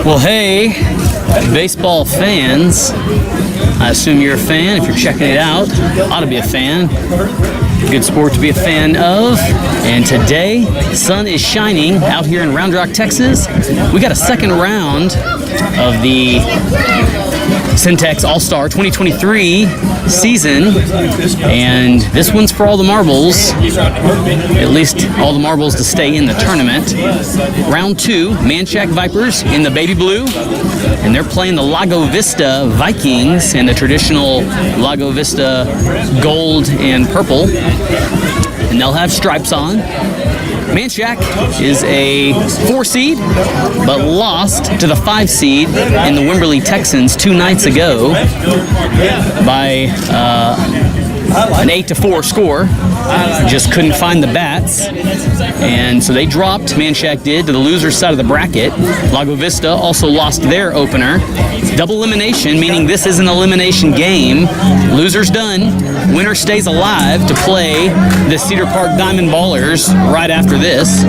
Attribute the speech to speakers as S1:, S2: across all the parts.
S1: Well, hey, baseball fans. I assume you're a fan. If you're checking it out, ought to be a fan. Good sport to be a fan of. And today, the sun is shining out here in Round Rock, Texas. We got a second round of the Centex All-Star 2023 season, and this one's for all the marbles, at least all the marbles to stay in the tournament. Round 2, Manchaca Vipers in the baby blue, and they're playing the Lago Vista Vikings in the traditional Lago Vista gold and purple, and they'll have stripes on. Manchaca is a 4 seed, but lost to the 5 seed in the Wimberley Texans 2 nights ago by an 8-4 score. Just couldn't find the bats, and so they dropped, Manchaca did, to the loser's side of the bracket. Lago Vista also lost their opener. Double elimination, meaning this is an elimination game. Loser's done. Winner stays alive to play the Cedar Park Diamond Ballers right after this.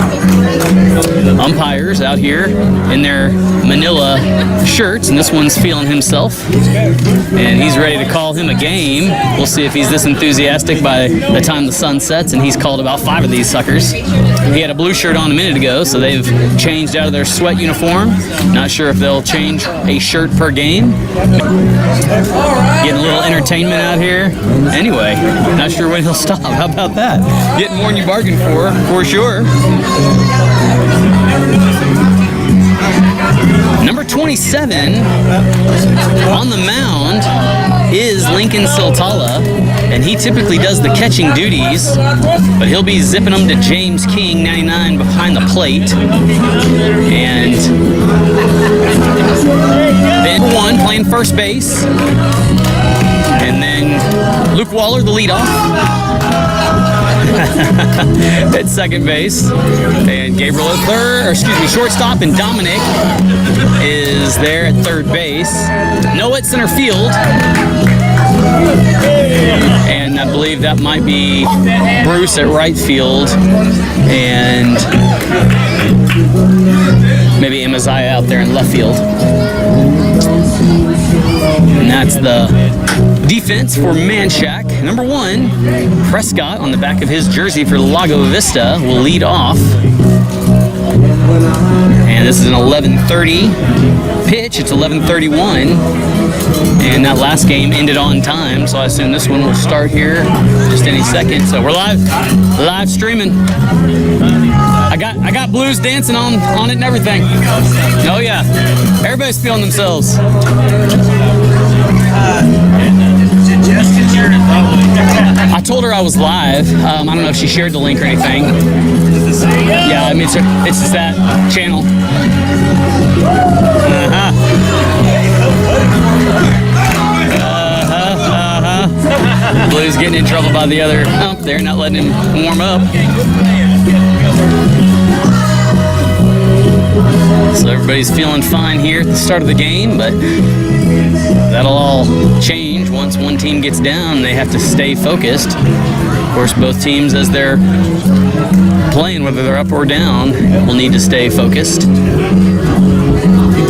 S1: Umpires out here in their manila shirts, and this one's feeling himself, and he's ready to call him a game. We'll see if he's this enthusiastic by the time the sun sets, and he's called about 5 of these suckers. He had a blue shirt on a minute ago, so they've changed out of their sweat uniform. Not sure if they'll change a shirt per game. Getting a little entertainment out here. Anyway, not sure when he'll stop. How about that? Getting more than you bargained for sure. Number 27 on the mound is Lincoln Siltala, and he typically does the catching duties, but he'll be zipping them to James King, 99, behind the plate. And Ben 1 playing first base, and then Luke Waller, the leadoff, at second base, and Gabriel at shortstop, and Dominic is there at third base. Noah at center field, and I believe that might be Bruce at right field, and maybe Amaziah out there in left field. And that's the defense for Manchaca. Number 1, Prescott on the back of his jersey for Lago Vista will lead off. And this is an 11:30 pitch. It's 11:31. And that last game ended on time, so I assume this one will start here just any second. So we're live streaming. I got blues dancing on it and everything. Oh yeah, everybody's feeling themselves. I told her I was live. I don't know if she shared the link or anything. Yeah, I mean it's just that channel. Blue's getting in trouble by the other ump there, not letting him warm up. So everybody's feeling fine here at the start of the game, but that'll all change once one team gets down. They have to stay focused. Of course, both teams, as they're playing, whether they're up or down, will need to stay focused.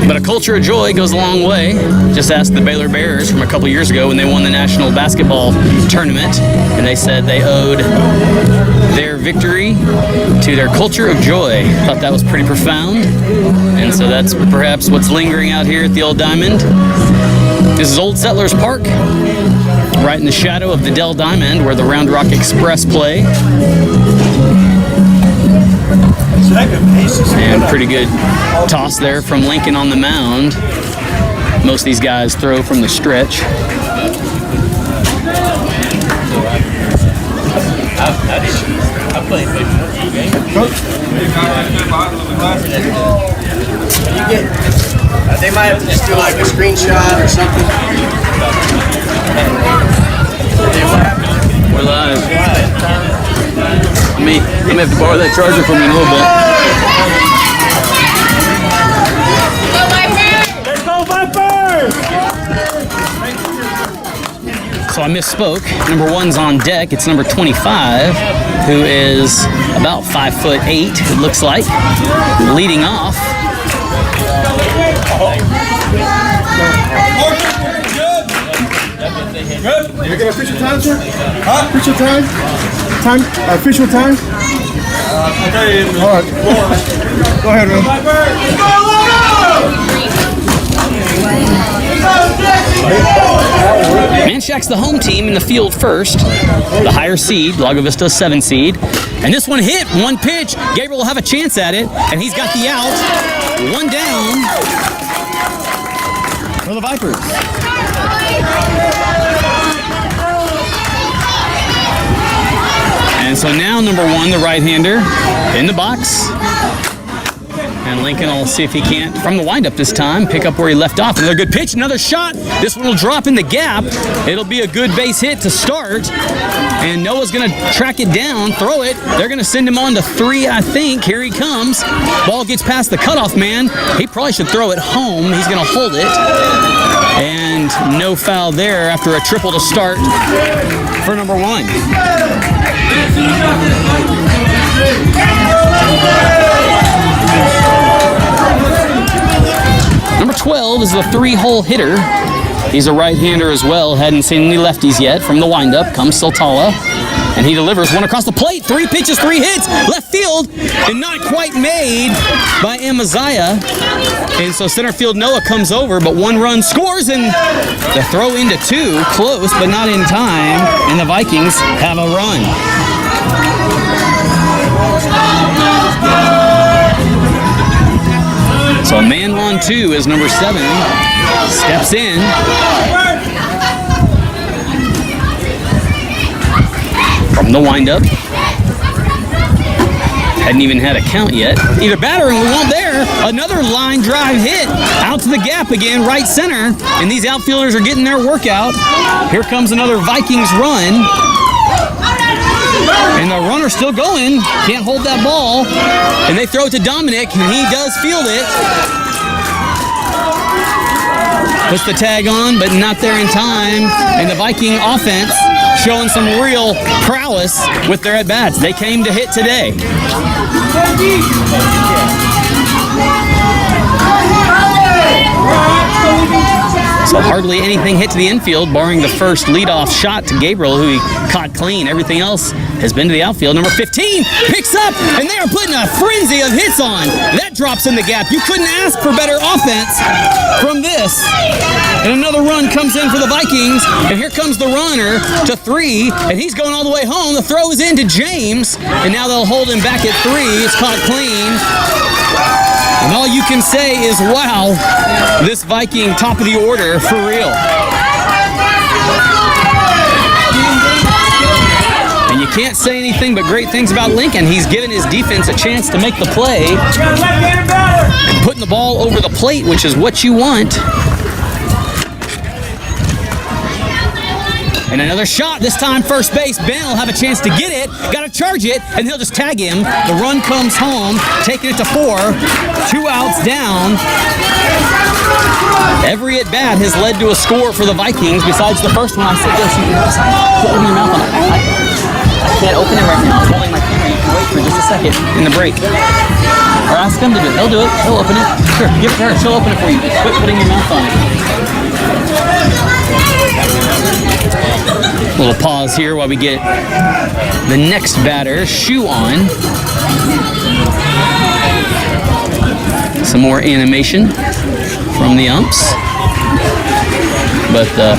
S1: But a culture of joy goes a long way. Just ask the Baylor Bears from a couple years ago when they won the national basketball tournament, and they said they owed their victory to their culture of joy. Thought that was pretty profound, and so that's perhaps what's lingering out here at the Old Diamond. This is Old Settlers Park, right in the shadow of the Dell Diamond, where the Round Rock Express play. And pretty good toss there from Lincoln on the mound. Most of these guys throw from the stretch.
S2: They might have to just do like a screenshot or something.
S1: We're live. Let me have to borrow that charger from you in a little bit.
S2: Let's go Vipers!
S1: So I misspoke. Number 1's on deck. It's number 25. who is about 5'8", it looks like, leading off.
S3: Good. You get official time, sir? Huh? Official time? Official time? Okay. All right. Go ahead, man.
S1: Manchaca's the home team in the field first. The higher seed, Lago Vista 7 seed. And this one hit, one pitch. Gabriel will have a chance at it, and he's got the out. One down for the Vipers. And so now number 1, the right-hander, in the box. And Lincoln will see if he can't, from the windup this time, pick up where he left off. Another good pitch, another shot. This one will drop in the gap. It'll be a good base hit to start. And Noah's going to track it down, throw it. They're going to send him on to 3, I think. Here he comes. Ball gets past the cutoff man. He probably should throw it home. He's going to hold it. And no foul there after a triple to start for number 1. Number 12 is the 3-hole hitter. He's a right-hander as well. Hadn't seen any lefties yet. From the windup comes Soltala, and he delivers one across the plate. 3 pitches, 3 hits, left field, and not quite made by Amaziah. And so center field Noah comes over, but 1 run scores, and the throw into 2, close but not in time, and the Vikings have a run. So a man on 2 is number 7. Steps in. From the windup. Hadn't even had a count yet. Either batter and we won't there. Another line drive hit. Out to the gap again, right center. And these outfielders are getting their workout. Here comes another Vikings run. And the runner's still going. Can't hold that ball. And they throw it to Dominic, and he does field it. Puts the tag on, but not there in time. And the Viking offense showing some real prowess with their at-bats. They came to hit today. So hardly anything hit to the infield, barring the first leadoff shot to Gabriel, who he caught clean. Everything else has been to the outfield. Number 15 picks up, and they are putting a frenzy of hits on. That drops in the gap. You couldn't ask for better offense from this. And another run comes in for the Vikings, and here comes the runner to 3, and he's going all the way home. The throw is into James, and now they'll hold him back at 3. It's caught clean. And all you can say is, wow, this Viking top of the order for real. And you can't say anything but great things about Lincoln. He's given his defense a chance to make the play. And putting the ball over the plate, which is what you want. And another shot, this time first base. Ben will have a chance to get it, got to charge it, and he'll just tag him. The run comes home, taking it to 4. 2 outs down. Every at-bat has led to a score for the Vikings, besides the first one. I said, yes, you can open your mouth on it. I can't open it right now. I'm holding my camera. You can wait for just a second in the break. Or ask them to do it. They'll do it. They'll open it. Sure, give it to her. She'll open it for you. Quit putting your mouth on it. A little pause here while we get the next batter, shoe on. Some more animation from the umps. But the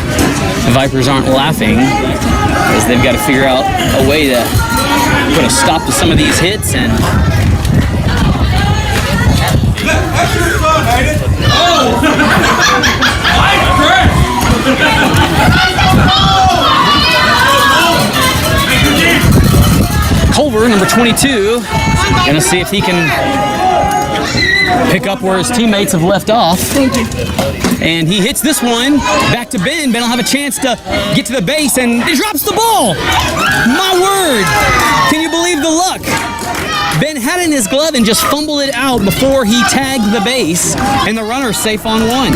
S1: Vipers aren't laughing, as they've got to figure out a way to put a stop to some of these hits. And Culver, number 22, gonna see if he can pick up where his teammates have left off. And he hits this one back to Ben. Ben will have a chance to get to the base, and he drops the ball. My word, can you believe the luck? Ben had it in his glove and just fumbled it out before he tagged the base, and the runner's safe on 1.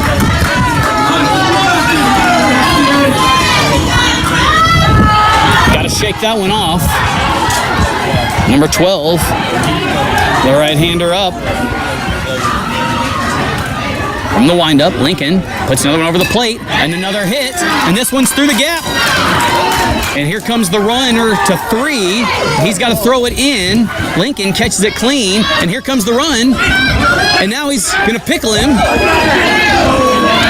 S1: Got to shake that one off. Number 12, the right-hander up. From the windup, Lincoln puts another one over the plate, and another hit, and this one's through the gap. And here comes the runner to 3. He's got to throw it in. Lincoln catches it clean, and here comes the run. And now he's going to pickle him.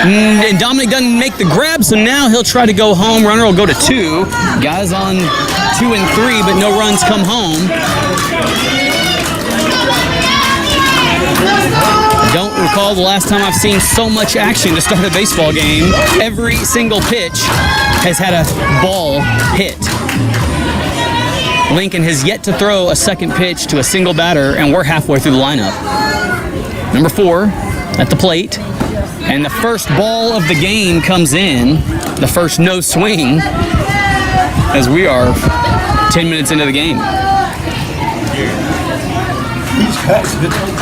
S1: And Dominic doesn't make the grab, so now he'll try to go home. Runner will go to 2. Guys on 2 and 3, but no runs come home. I don't recall the last time I've seen so much action to start a baseball game. Every single pitch has had a ball hit. Lincoln has yet to throw a second pitch to a single batter, and we're halfway through the lineup. Number 4 at the plate, and the first ball of the game comes in, the first no swing, as we are 10 minutes into the game.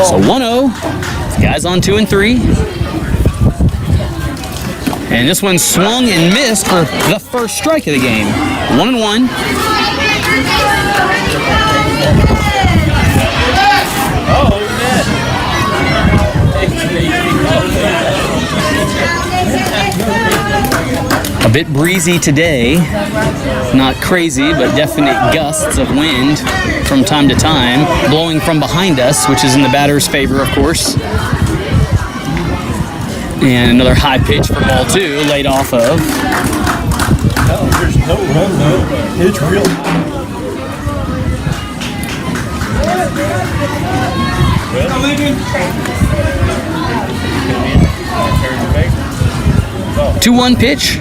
S1: So 1-0, guys on 2 and 3. And this one swung and missed for the first strike of the game. 1-1. A bit breezy today, not crazy, but definite gusts of wind from time to time, blowing from behind us, which is in the batter's favor, of course. And another high pitch for ball 2, laid off of.
S3: Oh, there's no run, though. It's real.
S1: 2-1 pitch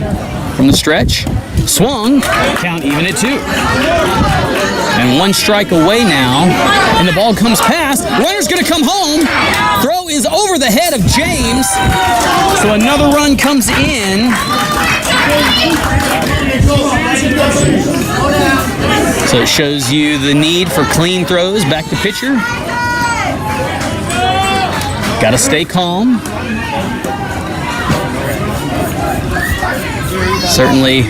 S1: from the stretch. Swung, count even at 2. And 1 strike away now, and the ball comes past. Runner's gonna come home. Throw is over the head of James. So another run comes in. So it shows you the need for clean throws back to pitcher. Gotta stay calm. Certainly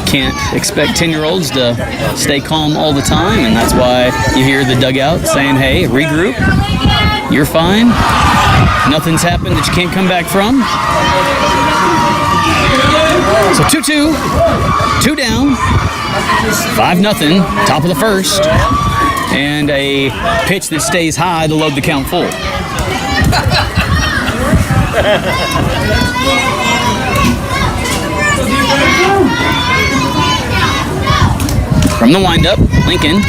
S1: can't expect 10-year-olds to stay calm all the time, and that's why you hear the dugout saying, hey, regroup, you're fine, nothing's happened that you can't come back from. So 2-2, 2 down, 5-0, top of the first, and a pitch that stays high to load the count full. From the windup, Lincoln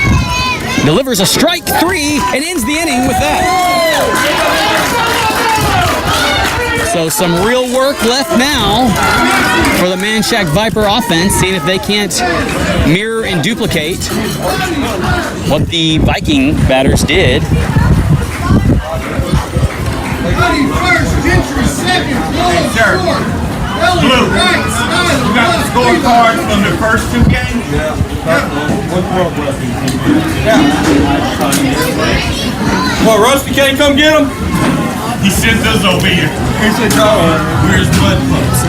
S1: delivers a strike 3 and ends the inning with that. So some real work left now for the Manchaca Viper offense, seeing if they can't mirror and duplicate what the Viking batters did.
S4: Blue, you got the scorecard from the first 2 games? Yeah. Well, Rusty can't come get him? He sent us over here. He said, where's blood clubs?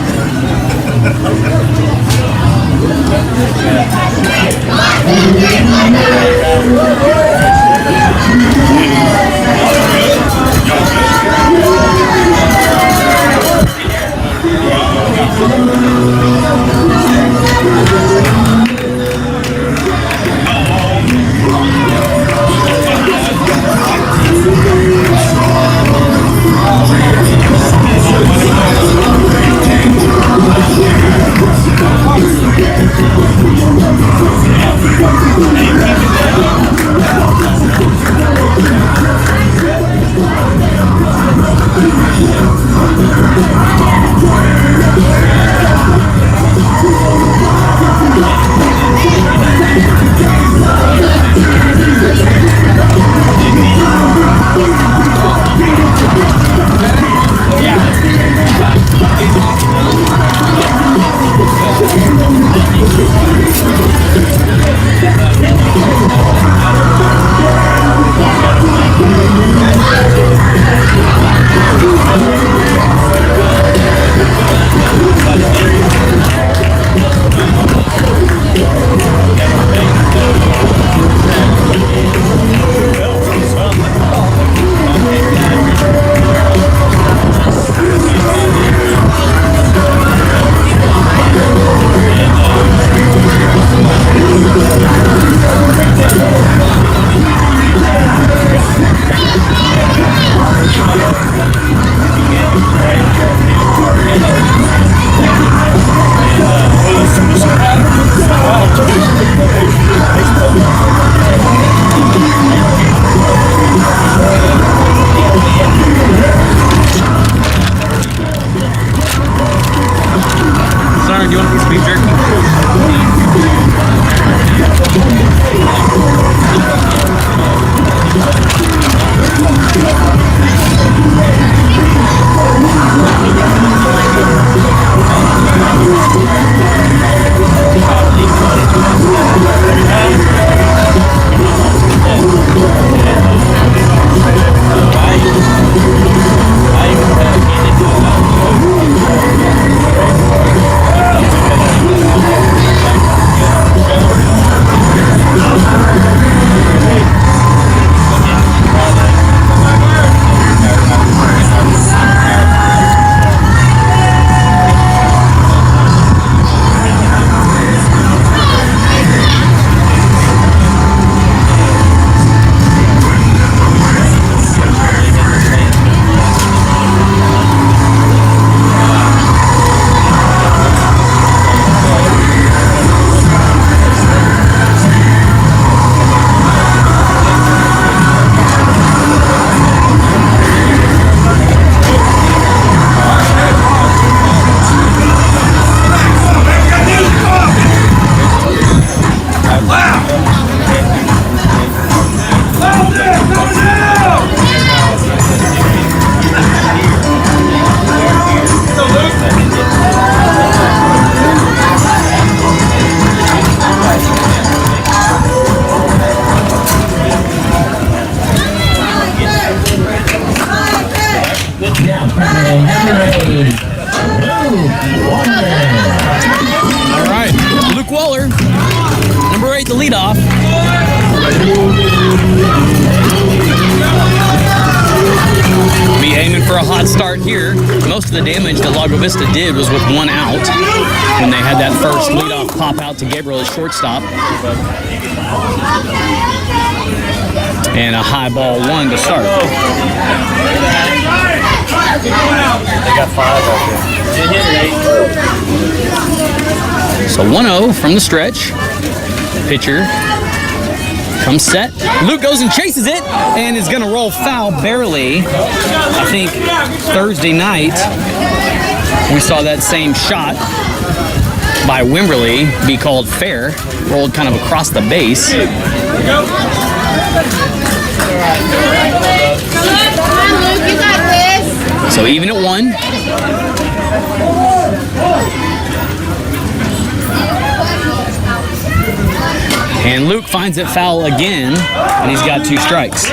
S1: a hot start here. Most of the damage that Lago Vista did was with one out when they had that first leadoff pop out to Gabriel at shortstop. And a high ball one to start.
S5: They got 5 out there.
S1: So 1-0 from the stretch. Pitcher comes set. Luke goes and chases it and is going to roll foul barely. I think Thursday night we saw that same shot by Wimberly be called fair. Rolled kind of across the base.
S6: Come on, Luke, you got this.
S1: So even at 1. And Luke finds it foul again, and he's got 2 strikes.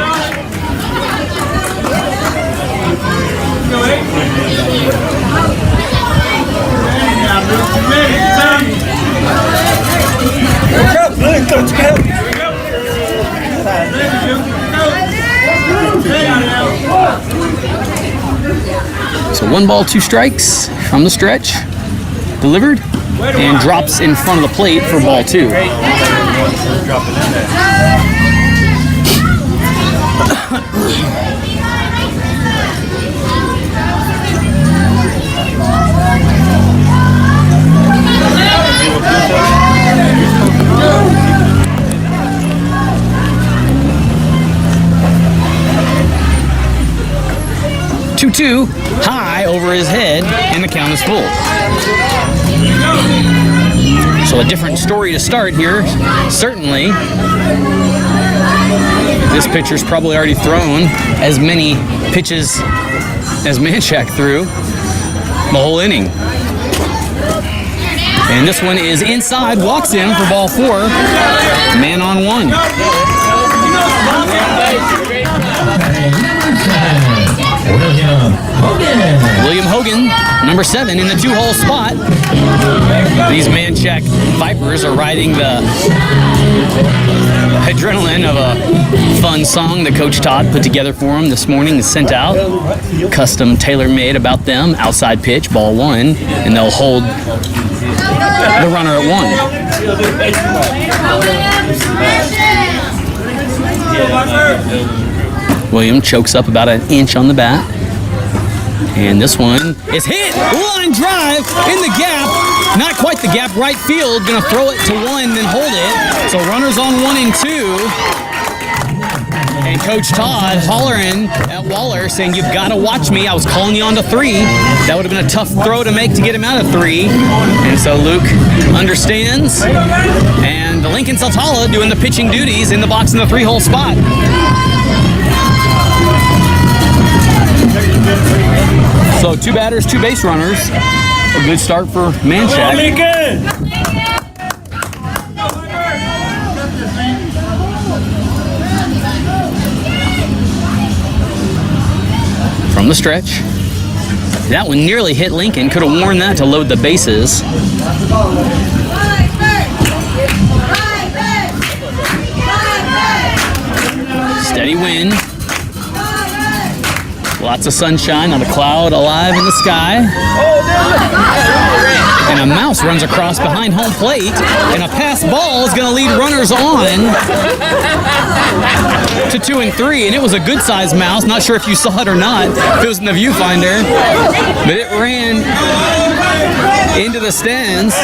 S1: So 1 ball, 2 strikes from the stretch. Delivered and drops in front of the plate for ball 2.
S5: Dropping in there.
S1: 2-2, high over his head, and the count is full. So a different story to start here, certainly. This pitcher's probably already thrown as many pitches as Manchaca threw the whole inning. And this one is inside, walks in for ball 4, man on 1. William Hogan, number 7 in the 2-hole spot. These Manchaca Vipers are riding the adrenaline of a fun song that Coach Todd put together for them this morning and sent out. Custom tailor-made about them. Outside pitch, ball 1, and they'll hold the runner at 1. William chokes up about an inch on the bat. And this one is hit. Line drive in the gap. Not quite the gap. Right field. Gonna throw it to 1, then hold it. So runners on 1 and 2. And Coach Todd hollering at Waller saying, "You've got to watch me. I was calling you on to 3. That would have been a tough throw to make to get him out of 3. And so Luke understands. And the Lincoln Saltala doing the pitching duties in the box in the 3-hole spot. So 2 batters, 2 base runners. A good start for Manchaca. From the stretch. That one nearly hit Lincoln. Could have worn that to load the bases. Steady wind. Lots of sunshine, not a cloud alive in the sky. And a mouse runs across behind home plate, and a pass ball is going to lead runners on to 2 and 3. And it was a good-sized mouse. Not sure if you saw it or not. If it was in the viewfinder, but it ran into the stands.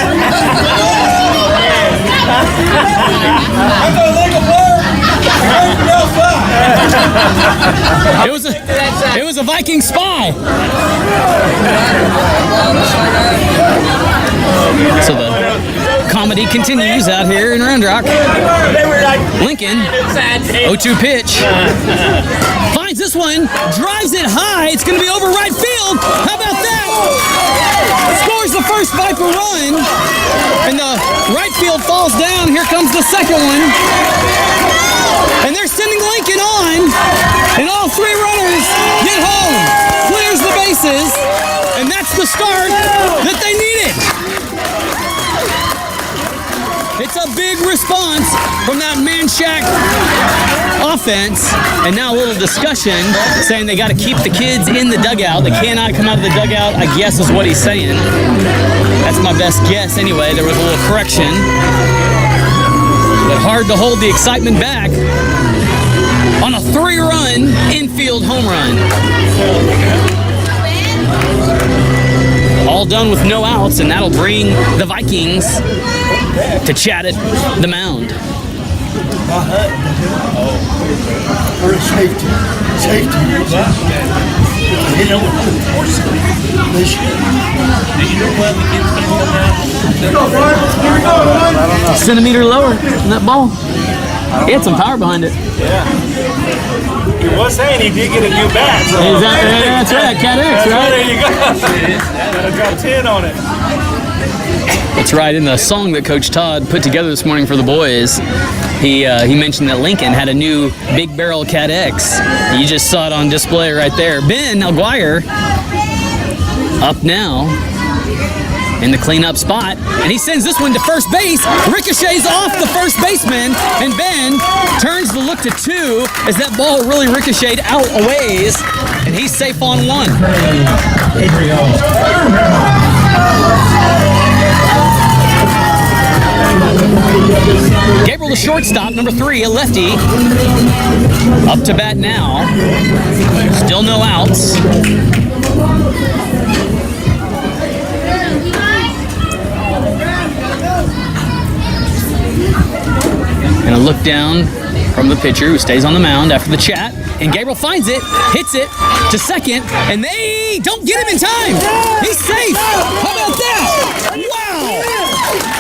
S1: It was a Viking spy. So the comedy continues out here in Round Rock. Lincoln, 0-2 pitch. Finds this one, drives it high. It's going to be over right field. How about that? Scores the first Viper run. And the right field falls down. Here comes the second one. And they're sending Lincoln on. And all 3 runners get home. Clears the bases. And that's the start that they needed. It's a big response from that Manchaca offense. And now a little discussion saying they got to keep the kids in the dugout. They cannot come out of the dugout, I guess is what he's saying. That's my best guess anyway. There was a little correction. But hard to hold the excitement back on a 3-run infield home run. All done with no outs, and that'll bring the Vikings to chat at the mound.
S3: Safety.
S1: Centimeter lower than that ball. He had some power behind it.
S5: Yeah. He was saying he did get a new bat. So
S1: That's right, Cat X, right?
S5: there you go. Gotta drop 10 on it.
S1: That's right. In the song that Coach Todd put together this morning for the boys, he mentioned that Lincoln had a new big barrel Cat X. You just saw it on display right there. Ben Aguirre up now in the cleanup spot, and he sends this one to first base. Ricochets off the first baseman, and Ben turns the look to 2 as that ball really ricocheted out a ways, and he's safe on 1. Gabriel, the shortstop, number 3, a lefty, up to bat now. Still no outs. And a look down from the pitcher who stays on the mound after the chat. And Gabriel finds it, hits it to second, and they don't get him in time. He's safe. How about that? Wow.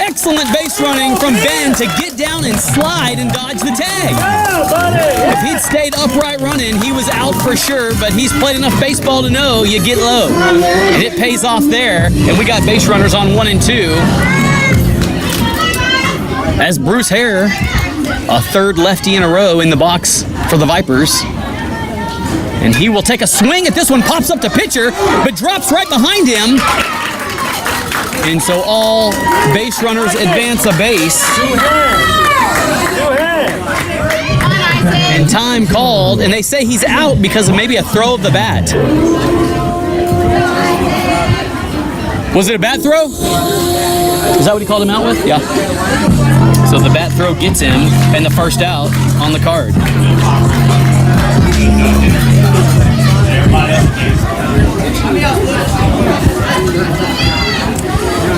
S1: Excellent base running from Ben to get down and slide and dodge the tag. If he'd stayed upright running, he was out for sure, but he's played enough baseball to know you get low. And it pays off there, and we got base runners on 1 and 2. As Bruce Hare, a 3rd lefty in a row in the box for the Vipers. And he will take a swing at this one, pops up to pitcher, but drops right behind him. And so all base runners advance a base. And time called, and they say he's out because of maybe a throw of the bat. Was it a bat throw? Is that what he called him out with? Yeah. So the bat throw gets him, and the first out on the card.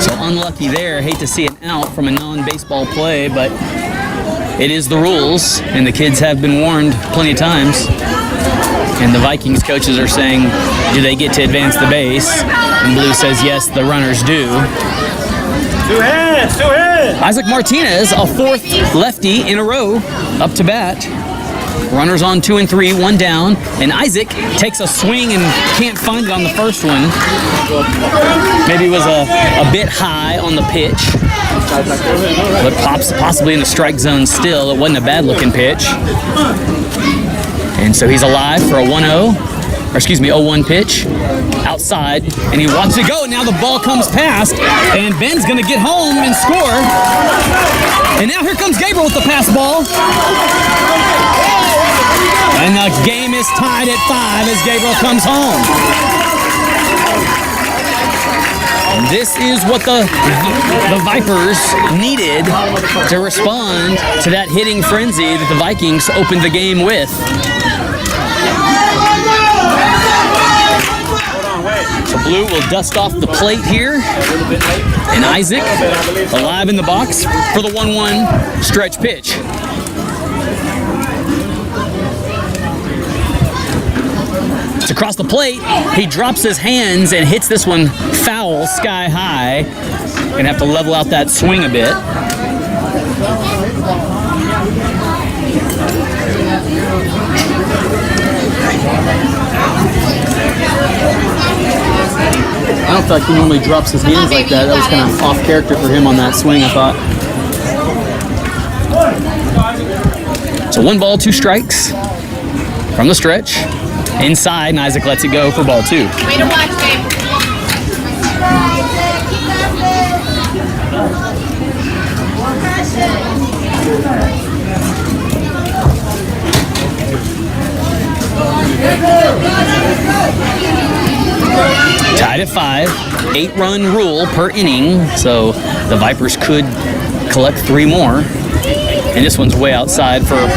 S1: So unlucky there. Hate to see an out from a non-baseball play, but it is the rules, and the kids have been warned plenty of times. And the Vikings coaches are saying, do they get to advance the base? And Blue says, yes, the runners do.
S5: 2 hands.
S1: Isaac Martinez, a 4th lefty in a row, up to bat. Runners on 2 and 3, 1 down, and Isaac takes a swing and can't find it on the first one. Maybe it was a bit high on the pitch, but possibly in the strike zone still. It wasn't a bad looking pitch. And so he's alive for a 0-1 pitch outside, and he wants to go. And now the ball comes past, and Ben's going to get home and score. And now here comes Gabriel with the pass ball. And the game is tied at 5 as Gabriel comes home. And this is what the Vipers needed to respond to that hitting frenzy that the Vikings opened the game with. So Blue will dust off the plate here. And Isaac alive in the box for the 1-1 stretch pitch. It's across the plate. He drops his hands and hits this one foul sky high. Gonna have to level out that swing a bit. I don't feel like he normally drops his hands like that. That was kind of off character for him on that swing, I thought. So 1 ball, 2 strikes from the stretch. Inside, and Isaac lets it go for ball 2.
S6: Way to watch, babe.
S1: Tied at 5. 8-run rule per inning, so the Vipers could collect 3 more. And this one's way outside for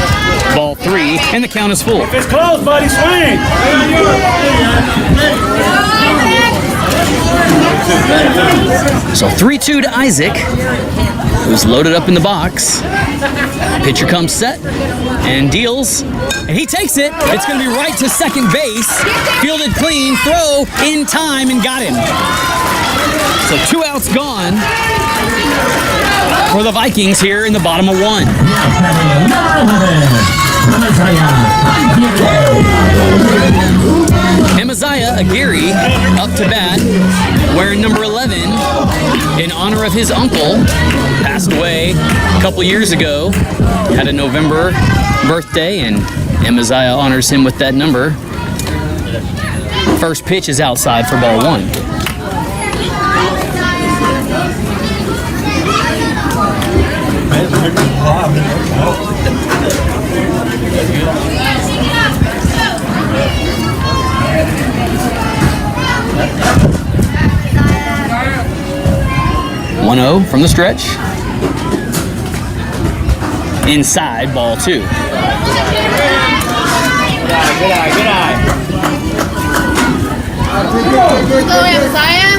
S1: ball 3, and the count is full.
S5: If it's close, buddy, swing.
S1: So 3-2 to Isaac, who's loaded up in the box. Pitcher comes set and deals, and he takes it. It's going to be right to second base. Fielded clean, throw in time, and got him. So 2 outs gone for the Vikings here in the bottom of 1. Amaziah Aguirre up to bat, wearing number 11 in honor of his uncle. Passed away a couple years ago, had a November birthday, and Amaziah honors him with that number. First pitch is outside for ball 1. (1-0) from the stretch. Inside, ball 2.
S5: Good eye.
S6: Go, Amaziah.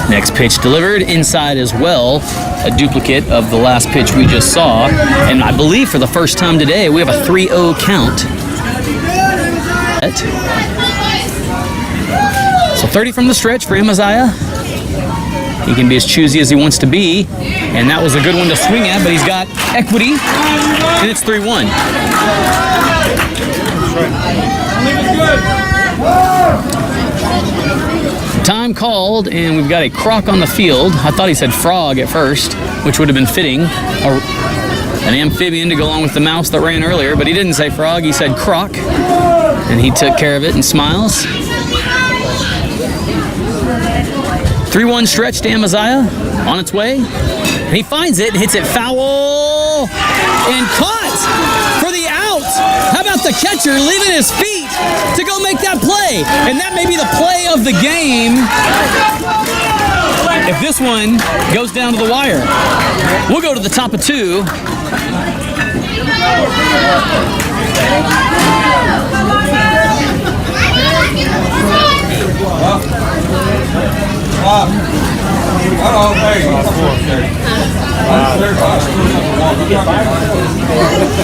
S1: Next pitch delivered inside as well, a duplicate of the last pitch we just saw. And I believe for the first time today, we have a 3-0 count. So 30 from the stretch for Amaziah. He can be as choosy as he wants to be, and that was a good one to swing at, but he's got equity, and it's 3-1. Time called, and we've got a croc on the field. I thought he said frog at first, which would have been fitting. An amphibian to go along with the mouse that ran earlier, but he didn't say frog, he said croc. And he took care of it and smiles. 3-1 stretch to Amaziah, on its way. And he finds it, hits it foul, and caught for the out. How about the catcher leaving his feet to go make that play? And that may be the play of the game if this one goes down to the wire. We'll go to the top of 2.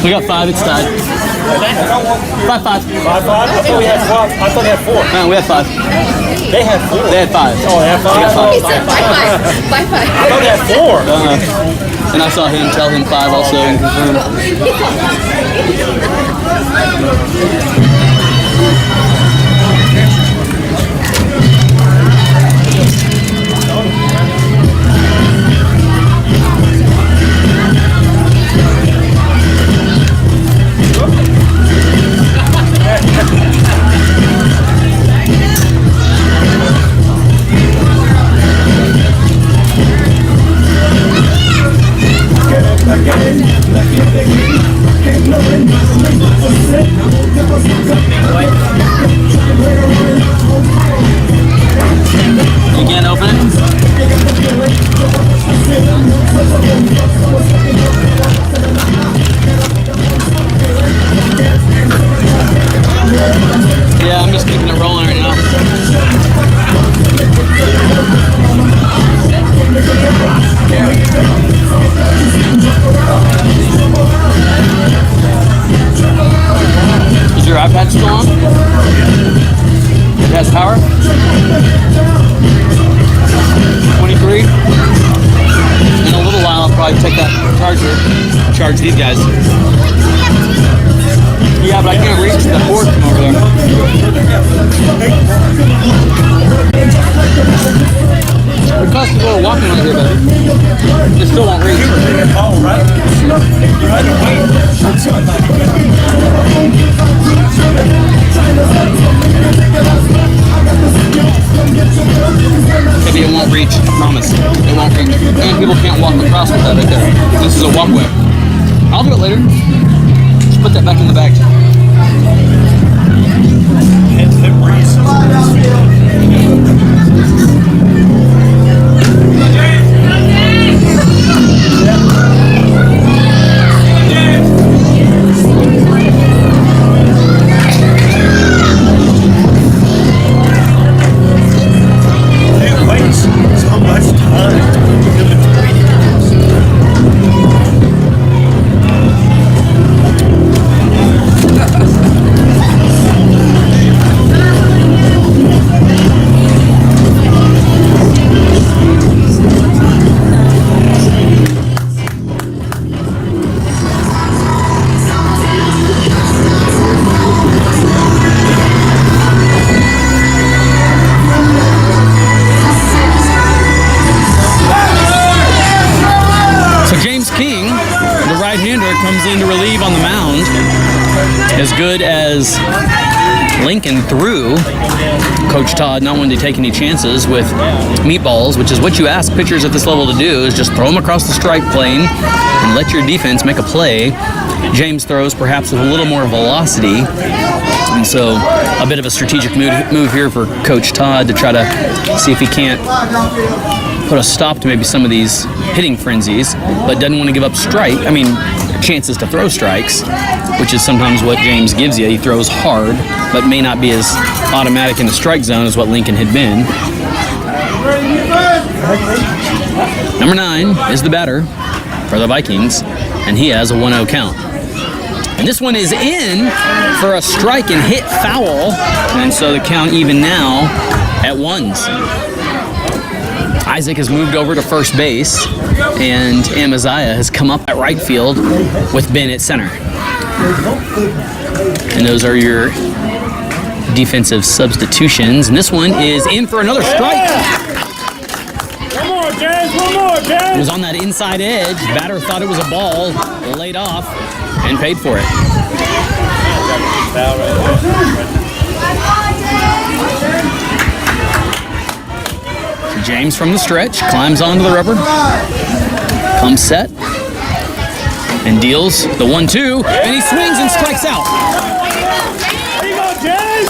S1: We got 5, it's tied. 5-5.
S5: 5-5? I thought we had 5. I thought we had 4.
S1: No, we had 5.
S5: They had 4.
S1: They had 5.
S5: Oh, they had 5?
S1: We got 5.
S6: He said bye-bye. Bye-bye.
S5: I thought they had 4.
S1: And I saw him tell him 5 also and confirm. Again, open it. Yeah, I'm just keeping it rolling right now. Is your iPad still on? It has power? 23. In a little while, I'll probably take that charger, charge these guys. Yeah, but I can't reach the cord from over there. It costs a little walking right here, but it still won't reach.
S5: Oh, right.
S1: Maybe it won't reach, I promise. It won't reach. And people can't walk across with that right there. This is a walkway. I'll do it later. Just put that back in the bag. comes in to relieve on the mound. As good as Lincoln threw, Coach Todd not wanting to take any chances with meatballs, which is what you ask pitchers at this level to do, is just throw them across the strike plane and let your defense make a play. James throws perhaps with a little more velocity, and so a bit of a strategic move here for Coach Todd to try to see if he can't put a stop to maybe some of these hitting frenzies, but doesn't want to give up chances to throw strikes, which is sometimes what James gives you. He throws hard, but may not be as automatic in the strike zone as what Lincoln had been. Number 9 is the batter for the Vikings, and he has a 1-0 count. And this one is in for a strike and hit foul, and so the count even now at 1s. Isaac has moved over to first base, and Amaziah has come up at right field with Ben at center. And those are your defensive substitutions. And this one is in for another strike.
S5: One more, James. One more, James.
S1: It was on that inside edge. Batter thought it was a ball, laid off, and paid for it. James from the stretch, climbs onto the rubber, comes set, and deals the 1-2, and he swings and strikes out.
S5: There you go, James.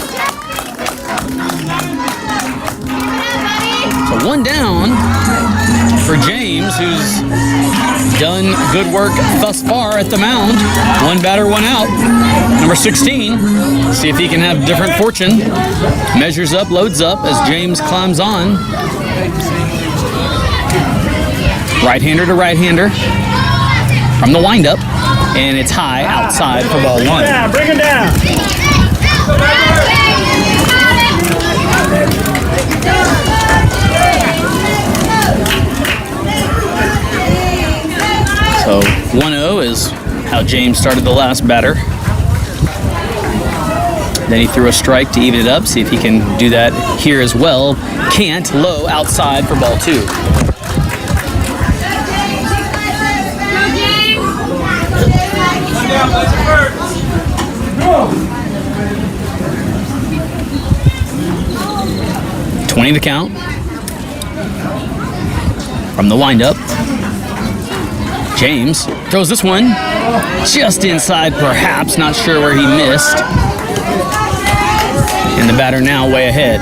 S1: So 1 down for James, who's done good work thus far at the mound. 1 batter, 1 out. Number 16, see if he can have different fortune. Measures up, loads up as James climbs on. Right-hander to right-hander from the windup, and it's high outside for ball 1.
S5: Yeah, bring it down.
S1: So 1-0 is how James started the last batter. Then he threw a strike to even it up. See if he can do that here as well. Can't. Low outside for ball 2. $20 to count from the windup. James throws this one just inside, perhaps. Not sure where he missed. And the batter now way ahead.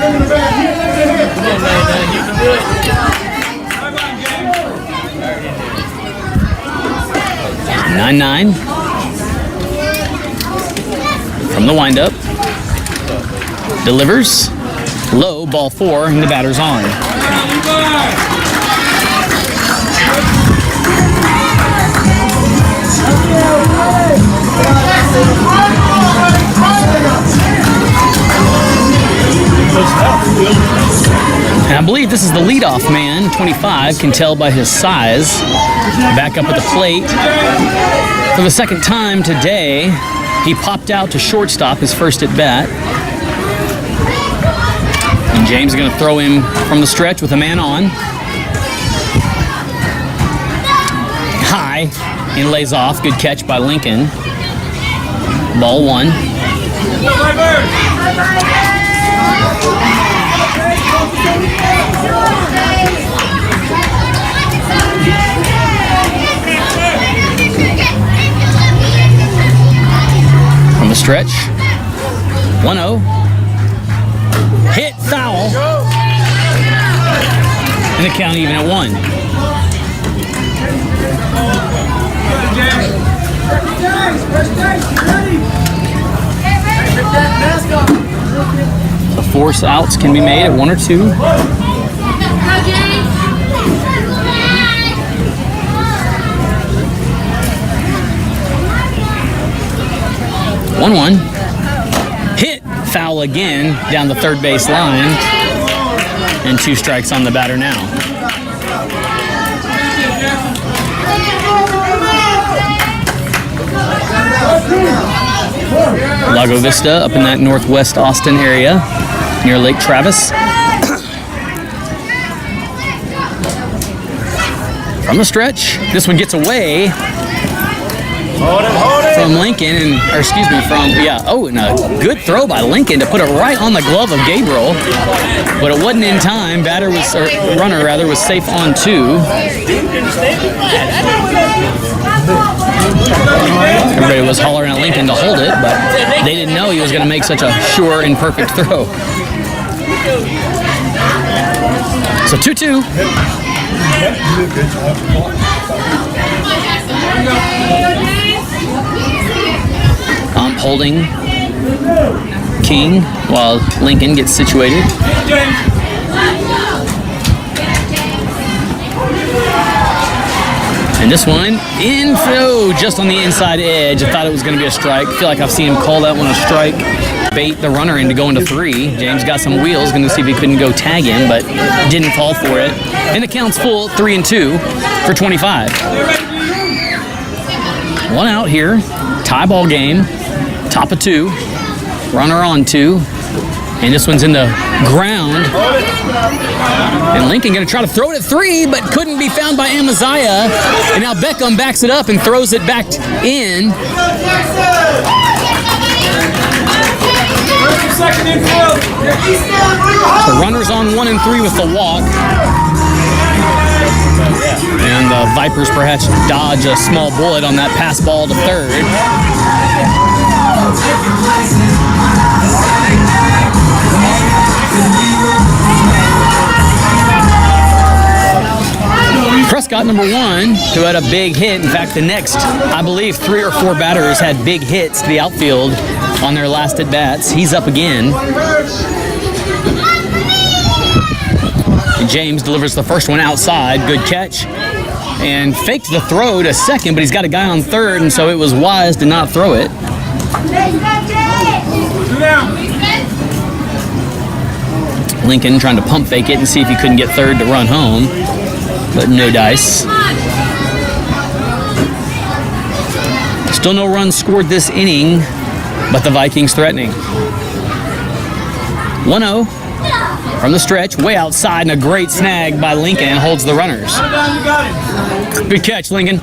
S1: 9-9 from the windup. Delivers low, ball 4, and the batter's on. And I believe this is the leadoff man, 25, can tell by his size. Back up at the plate. For the second time today, he popped out to shortstop his first at bat. And James is going to throw him from the stretch with a man on. High, and lays off. Good catch by Lincoln. Ball 1. From the stretch, 1-0. Hit, foul. And the count even at 1. The force outs can be made at 1 or 2. One. Hit, foul again down the third base line. And 2 strikes on the batter now. Lago Vista up in that northwest Austin area near Lake Travis. From the stretch, this one gets away from Lincoln, and a good throw by Lincoln to put it right on the glove of Gabriel, but it wasn't in time. Runner was safe on 2. Everybody was hollering at Lincoln to hold it, but they didn't know he was going to make such a sure and perfect throw. So 2-2. Holding King while Lincoln gets situated. And this one, just on the inside edge. I thought it was going to be a strike. I feel like I've seen him call that one a strike. Bait the runner into going to 3. James got some wheels, going to see if he couldn't go tag him, but didn't fall for it. And the count's full, 3-2 for 25. 1 out here, tie ball game, top of 2, runner on 2. And this one's in the ground. And Lincoln going to try to throw it at 3, but couldn't be found by Amaziah. And now Beckham backs it up and throws it back in. So runners on 1 and 3 with the walk. And the Vipers perhaps dodge a small bullet on that pass ball to third. Prescott, number 1, who had a big hit. In fact, the next, I believe, 3 or 4 batters had big hits to the outfield on their last at-bats. He's up again. And James delivers the first one outside. Good catch. And faked the throw to second, but he's got a guy on third, and so it was wise to not throw it. Lincoln trying to pump fake it and see if he couldn't get third to run home, but no dice. Still no runs scored this inning, but the Vikings threatening. 1-0 from the stretch, way outside, and a great snag by Lincoln holds the runners. Good catch, Lincoln.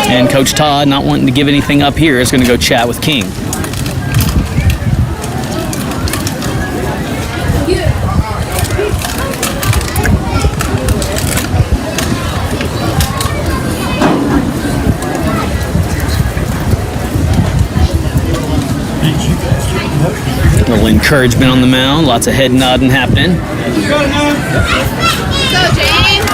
S1: And Coach Todd, not wanting to give anything up here, is going to go chat with King. A little encouragement on the mound, lots of head nodding happening.
S6: Go, James.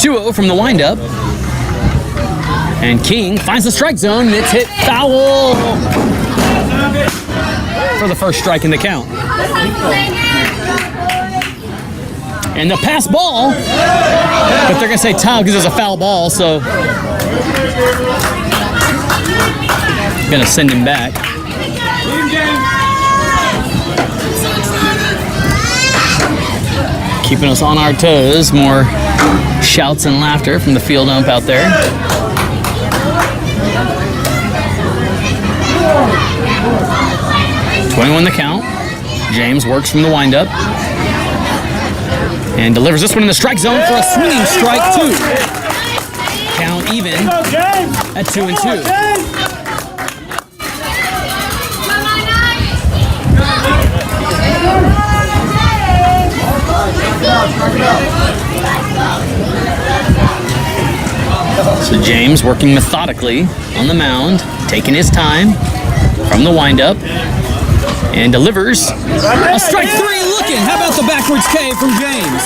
S1: 2-0 from the windup. And King finds the strike zone, and it's hit foul for the first strike in the count. And the pass ball, but they're going to say tie because it's a foul ball, so going to send him back. Keeping us on our toes. More shouts and laughter from the field ump out there. .21 the count. James works from the windup and delivers this one in the strike zone for a swinging strike 2. Count even at 2-2. So James working methodically on the mound, taking his time from the windup, and delivers a strike three. Looking, how about the backwards K from James?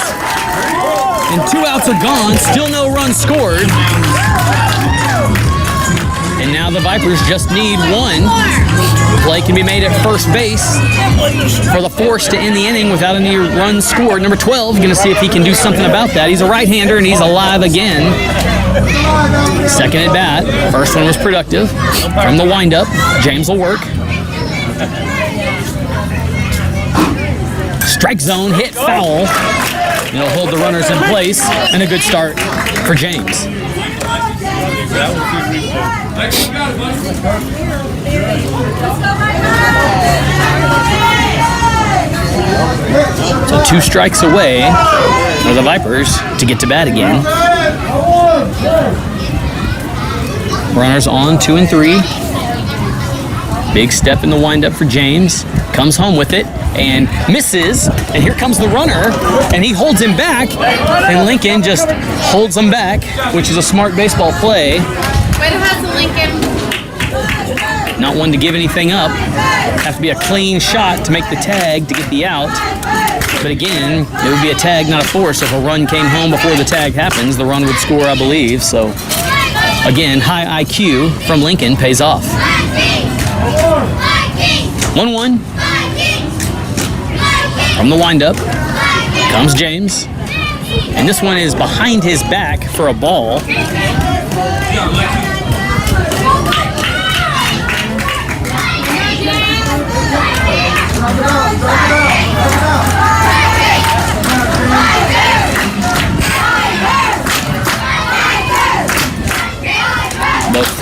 S1: And 2 outs are gone, still no runs scored. And now the Vipers just need one. Play can be made at first base for the force to end the inning without any runs scored. Number 12, going to see if he can do something about that. He's a right-hander and he's alive again. Second at bat. First one was productive. From the windup, James will work. Strike zone, hit foul. It'll hold the runners in place, and a good start for James. So 2 strikes away for the Vipers to get to bat again. Runners on 2 and 3. Big step in the windup for James. Comes home with it and misses. And here comes the runner, and he holds him back. And Lincoln just holds him back, which is a smart baseball play.
S6: Way to hustle, Lincoln.
S1: Not one to give anything up. Have to be a clean shot to make the tag to get the out. But again, it would be a tag, not a force. If a run came home before the tag happens, the run would score, I believe. So again, high IQ from Lincoln pays off. 1-1. From the windup comes James. And this one is behind his back for a ball. Both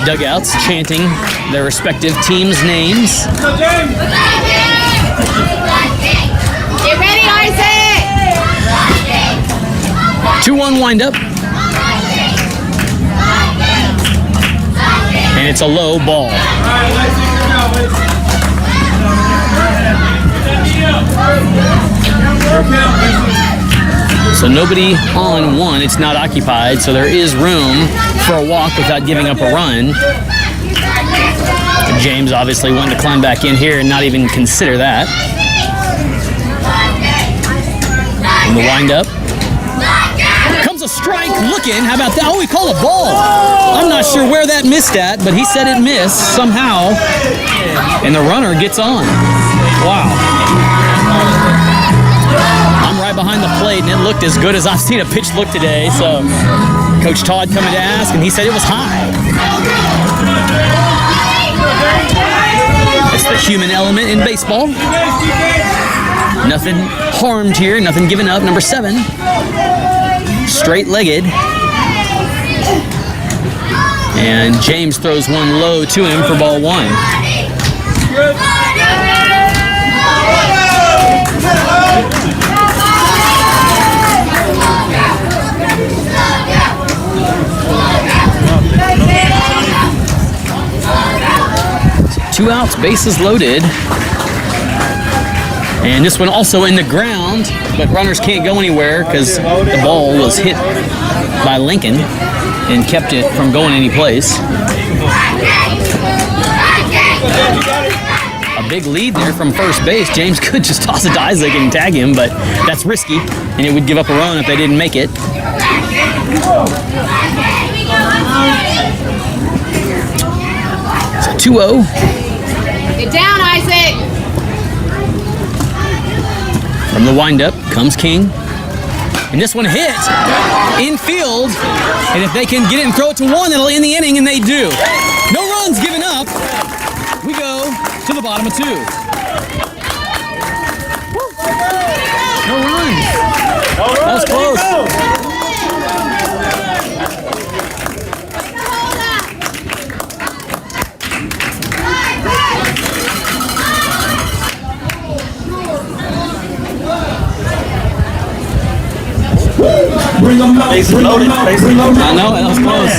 S1: dugouts chanting their respective teams' names.
S6: Get ready, Isaac!
S1: 2-1 windup. And it's a low ball. So nobody on one, it's not occupied, so there is room for a walk without giving up a run. James obviously wanting to climb back in here and not even consider that. In the windup. Comes a strike looking, how about that? Oh, he called a ball. I'm not sure where that missed at, but he said it missed somehow. And the runner gets on. Wow. I'm right behind the plate, and it looked as good as I've seen a pitch look today. So Coach Todd coming to ask, and he said it was high. It's the human element in baseball. Nothing harmed here, nothing given up. Number 7, straight-legged. And James throws one low to him for ball 1. So 2 outs, bases loaded. And this one also in the ground, but runners can't go anywhere because the ball was hit by Lincoln and kept it from going any place. A big lead there from first base. James could just toss it to Isaac and tag him, but that's risky, and it would give up a run if they didn't make it. So 2-0.
S6: Get down, Isaac!
S1: From the windup comes King. And this one hit infield. And if they can get it and throw it to one, that'll end the inning, and they do. No runs given up. We go to the bottom of 2. No runs. That was close.
S5: Base loaded.
S1: I know, that was close.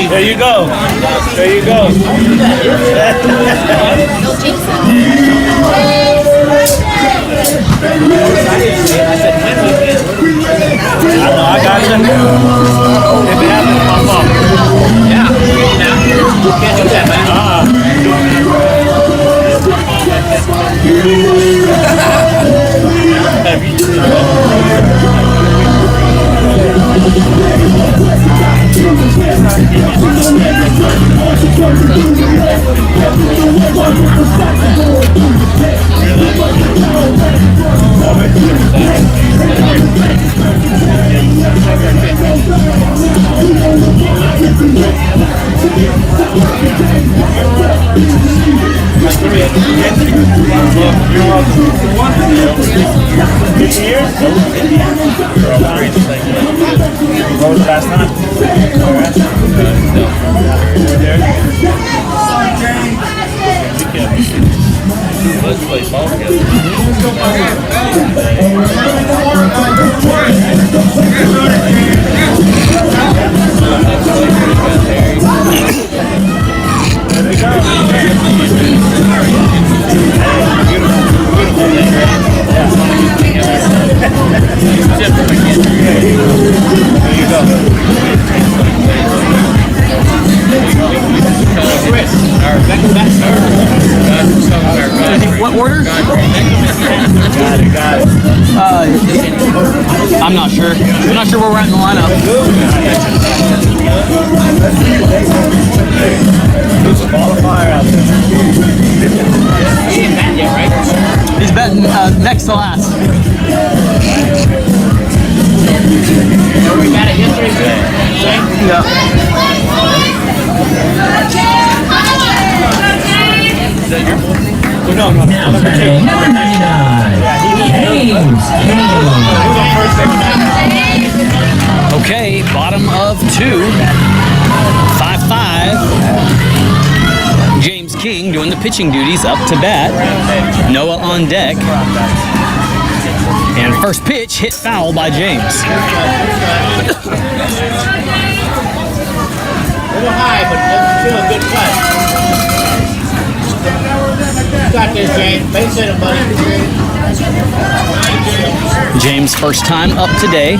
S5: There you go. There you go. I got you. If it happens, my fault.
S2: Yeah. You can't do that, man.
S5: What was last night?
S4: Let's play ball together.
S1: What order? I'm not sure. I'm not sure where we're at in the lineup.
S5: Who's the qualifier out there?
S2: He ain't bat yet, right?
S1: He's betting next to last.
S2: We got it yesterday.
S5: No.
S7: Now batting number 99, James King.
S1: Okay, bottom of 2. 5-5. James King doing the pitching duties up to bat. Noah on deck. And first pitch hit foul by James.
S2: A little high, but still a good cut. You got this, James. Base hit him, buddy.
S1: James' first time up today.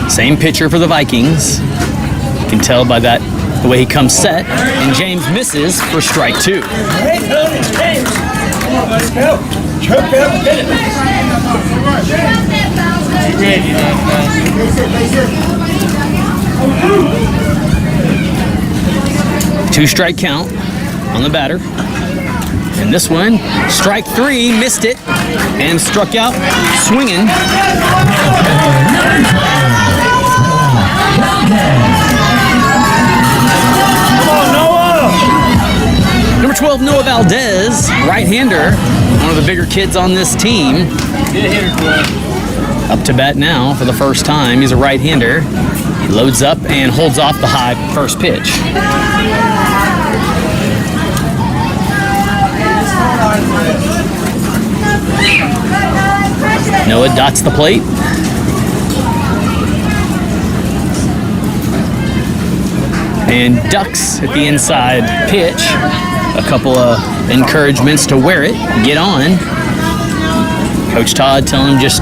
S1: Same pitcher for the Vikings. You can tell by that the way he comes set. And James misses for strike 2.
S5: Hey, Tony, James. Come on, let's go. Choke it up and hit
S1: it. 2-strike count on the batter. And this one, strike 3, missed it, and struck out swinging.
S5: Come on, Noah!
S1: Number 12, Noah Valdez, right-hander, one of the bigger kids on this team. Up to bat now for the first time. He's a right-hander. He loads up and holds off the high first pitch. Noah dots the plate. And ducks at the inside pitch. A couple of encouragements to wear it, get on. Coach Todd telling him just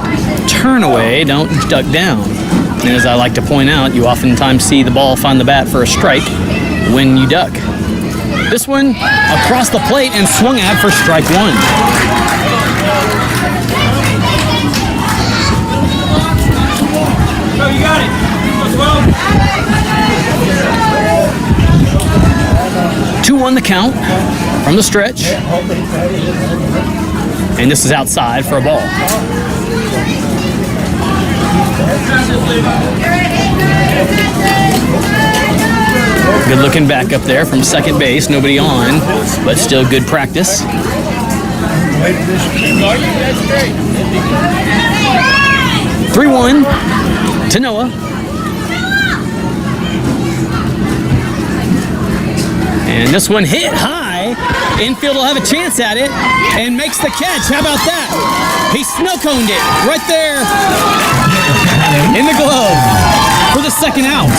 S1: turn away, don't duck down. And as I like to point out, you oftentimes see the ball find the bat for a strike when you duck. This one across the plate and swung at for strike one.
S4: Oh, you got it. Well.
S1: 2-1 the count from the stretch. And this is outside for a ball. Good looking back up there from second base. Nobody on, but still good practice. 3-1 to Noah. And this one hit high. Infield will have a chance at it and makes the catch. How about that? He snow-coned it right there in the glove for the second out.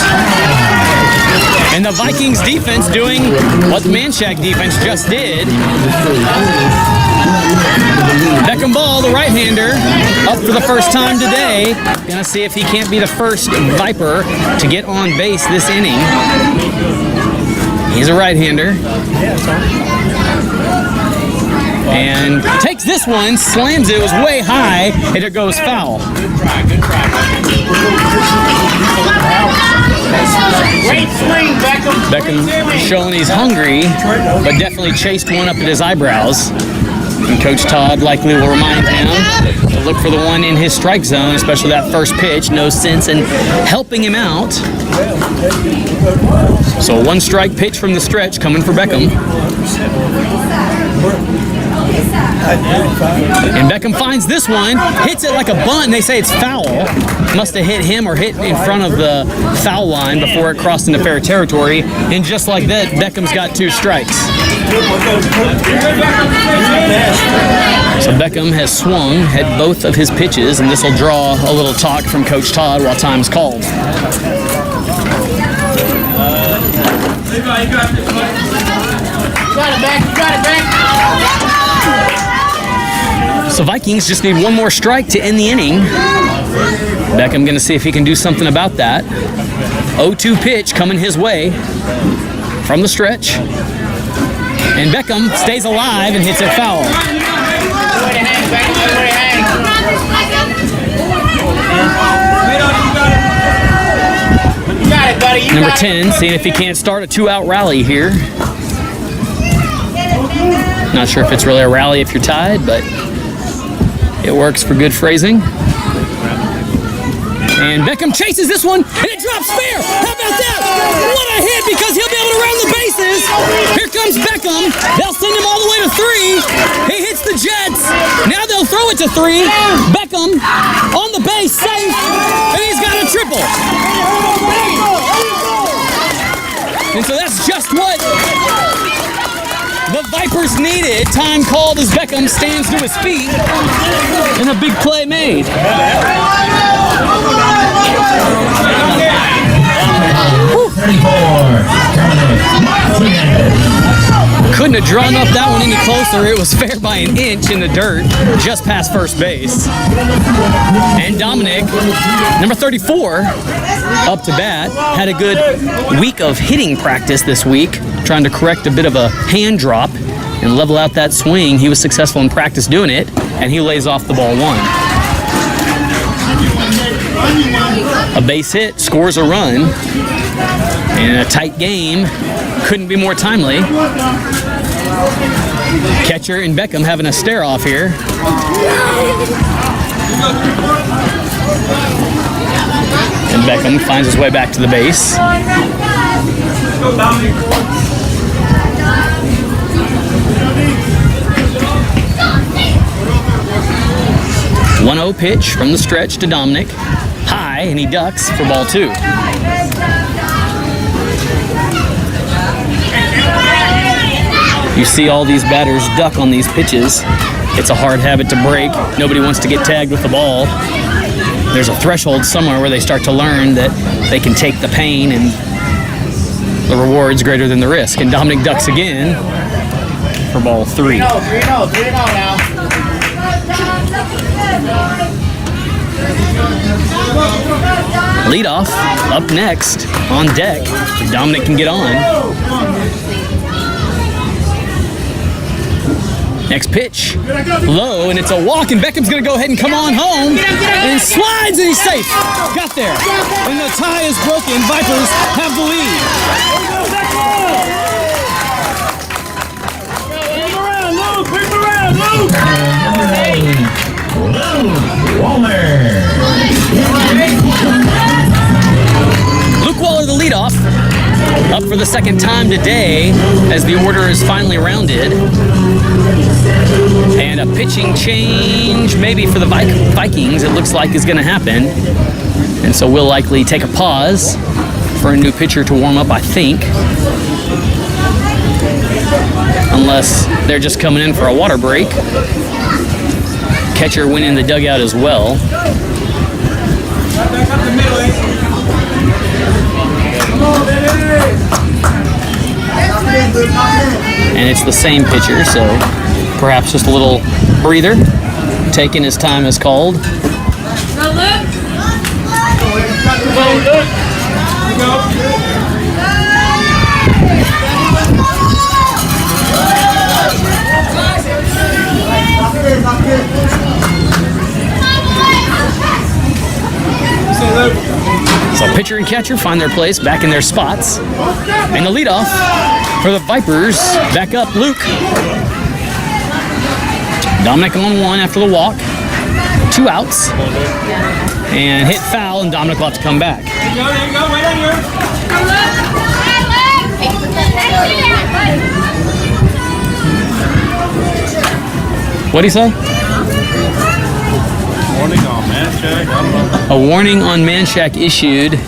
S1: And the Vikings defense doing what the Manchaca defense just did. Beckham Ball, the right-hander, up for the first time today. Gonna see if he can't be the first Viper to get on base this inning. He's a right-hander. And takes this one, slams it. It was way high, and it goes foul.
S2: Good try. Great swing, Beckham.
S1: Beckham showing he's hungry, but definitely chased one up at his eyebrows. And Coach Todd likely will remind him to look for the one in his strike zone, especially that first pitch. No sense in helping him out. So a one-strike pitch from the stretch coming for Beckham. And Beckham finds this one, hits it like a bunt, and they say it's foul. Must have hit him or hit in front of the foul line before it crossed into fair territory. And just like that, Beckham's got 2 strikes. So Beckham has swung, had both of his pitches, and this will draw a little talk from Coach Todd while time's called.
S2: You got it back.
S1: So Vikings just need one more strike to end the inning. Beckham going to see if he can do something about that. 0-2 pitch coming his way from the stretch. And Beckham stays alive and hits it foul.
S2: You got it, buddy.
S1: Number 10, seeing if he can't start a 2-out rally here. Not sure if it's really a rally if you're tied, but it works for good phrasing. And Beckham chases this one, and it drops fair. How about that? What a hit, because he'll be able to round the bases. Here comes Beckham. They'll send him all the way to 3. He hits the Jets. Now they'll throw it to 3. Beckham on the base, safe, and he's got a triple. And so that's just what the Vipers needed. Time called as Beckham stands to his feet, and a big play made. Couldn't have drawn up that one any closer. It was fair by an inch in the dirt, just past first base. And Dominic, number 34, up to bat, had a good week of hitting practice this week, trying to correct a bit of a hand drop and level out that swing. He was successful in practice doing it, and he lays off the ball 1. A base hit scores a run, and a tight game couldn't be more timely. Catcher and Beckham having a stare off here. And Beckham finds his way back to the base. 1-0 pitch from the stretch to Dominic. High, and he ducks for ball 2. You see all these batters duck on these pitches. It's a hard habit to break. Nobody wants to get tagged with the ball. There's a threshold somewhere where they start to learn that they can take the pain and the reward's greater than the risk. And Dominic ducks again for ball 3.
S2: 3-0 now.
S1: Leadoff up next on deck. Dominic can get on. Next pitch, low, and it's a walk, and Beckham's gonna go ahead and come on home, and slides, and he's safe. Got there, and the tie is broken. Vipers have the lead.
S7: Number 8,
S1: Luke Waller, the leadoff, up for the second time today as the order is finally rounded. And a pitching change maybe for the Vikings, it looks like, is going to happen. And so we'll likely take a pause for a new pitcher to warm up, I think. Unless they're just coming in for a water break. Catcher went in the dugout as well. And it's the same pitcher, so perhaps just a little breather, taking his time as called. So pitcher and catcher find their place back in their spots. And the leadoff for the Vipers, back up Luke. Dominic on one after the walk. 2 outs. And hit foul, and Dominic will have to come back.
S4: There you go, wait on here.
S1: What'd he say?
S4: Warning on Manchaca. I don't know.
S1: A warning on Manchaca issued.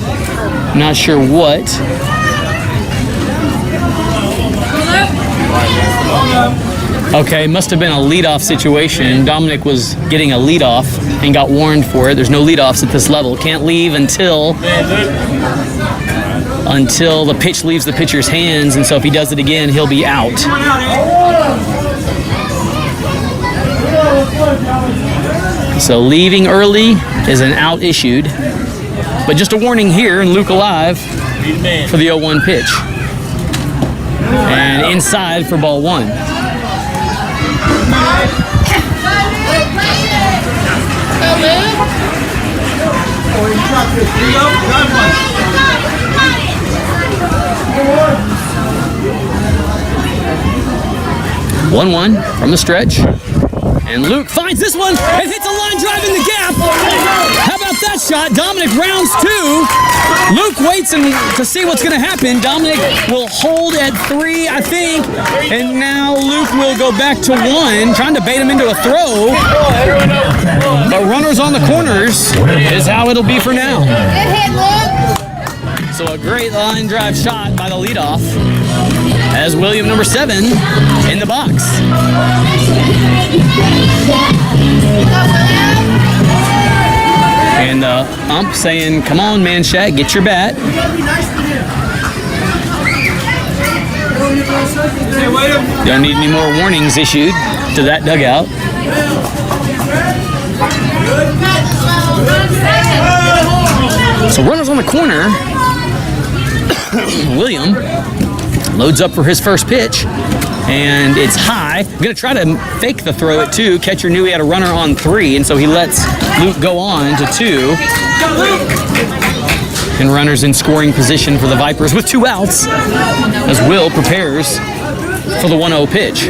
S1: Not sure what. Okay, must have been a leadoff situation. Dominic was getting a leadoff and got warned for it. There's no leadoffs at this level. Can't leave until the pitch leaves the pitcher's hands, and so if he does it again, he'll be out. So leaving early is an out issued, but just a warning here, and Luke alive for the 0-1 pitch. And inside for ball 1. One from the stretch. And Luke finds this one and hits a line drive in the gap. How about that shot? Dominic rounds 2. Luke waits to see what's going to happen. Dominic will hold at 3, I think. And now Luke will go back to 1, trying to bait him into a throw. But runners on the corners is how it'll be for now.
S6: Good hit, Luke.
S1: So a great line drive shot by the leadoff as William, number 7, in the box. And the ump saying, come on, Manchaca, get your bat. Don't need any more warnings issued to that dugout. So runners on the corner. William loads up for his first pitch, and it's high. I'm going to try to fake the throw at 2. Catcher knew he had a runner on 3, and so he lets Luke go on to 2. And runners in scoring position for the Vipers with 2 outs as Will prepares for the 1-0 pitch.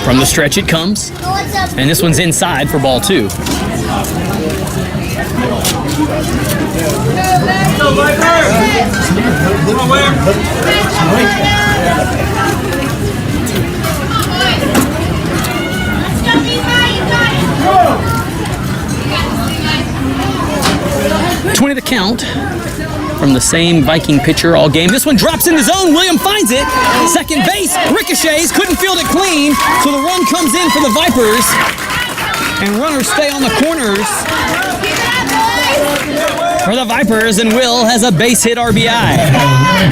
S1: From the stretch it comes, and this one's inside for ball 2.
S4: Go, Viper! Come on, Ware.
S1: $20 the count from the same Viking pitcher all game. This one drops in the zone. William finds it. Second base, ricochets, couldn't field it clean. So the run comes in for the Vipers. And runners stay on the corners for the Vipers, and Will has a base hit RBI.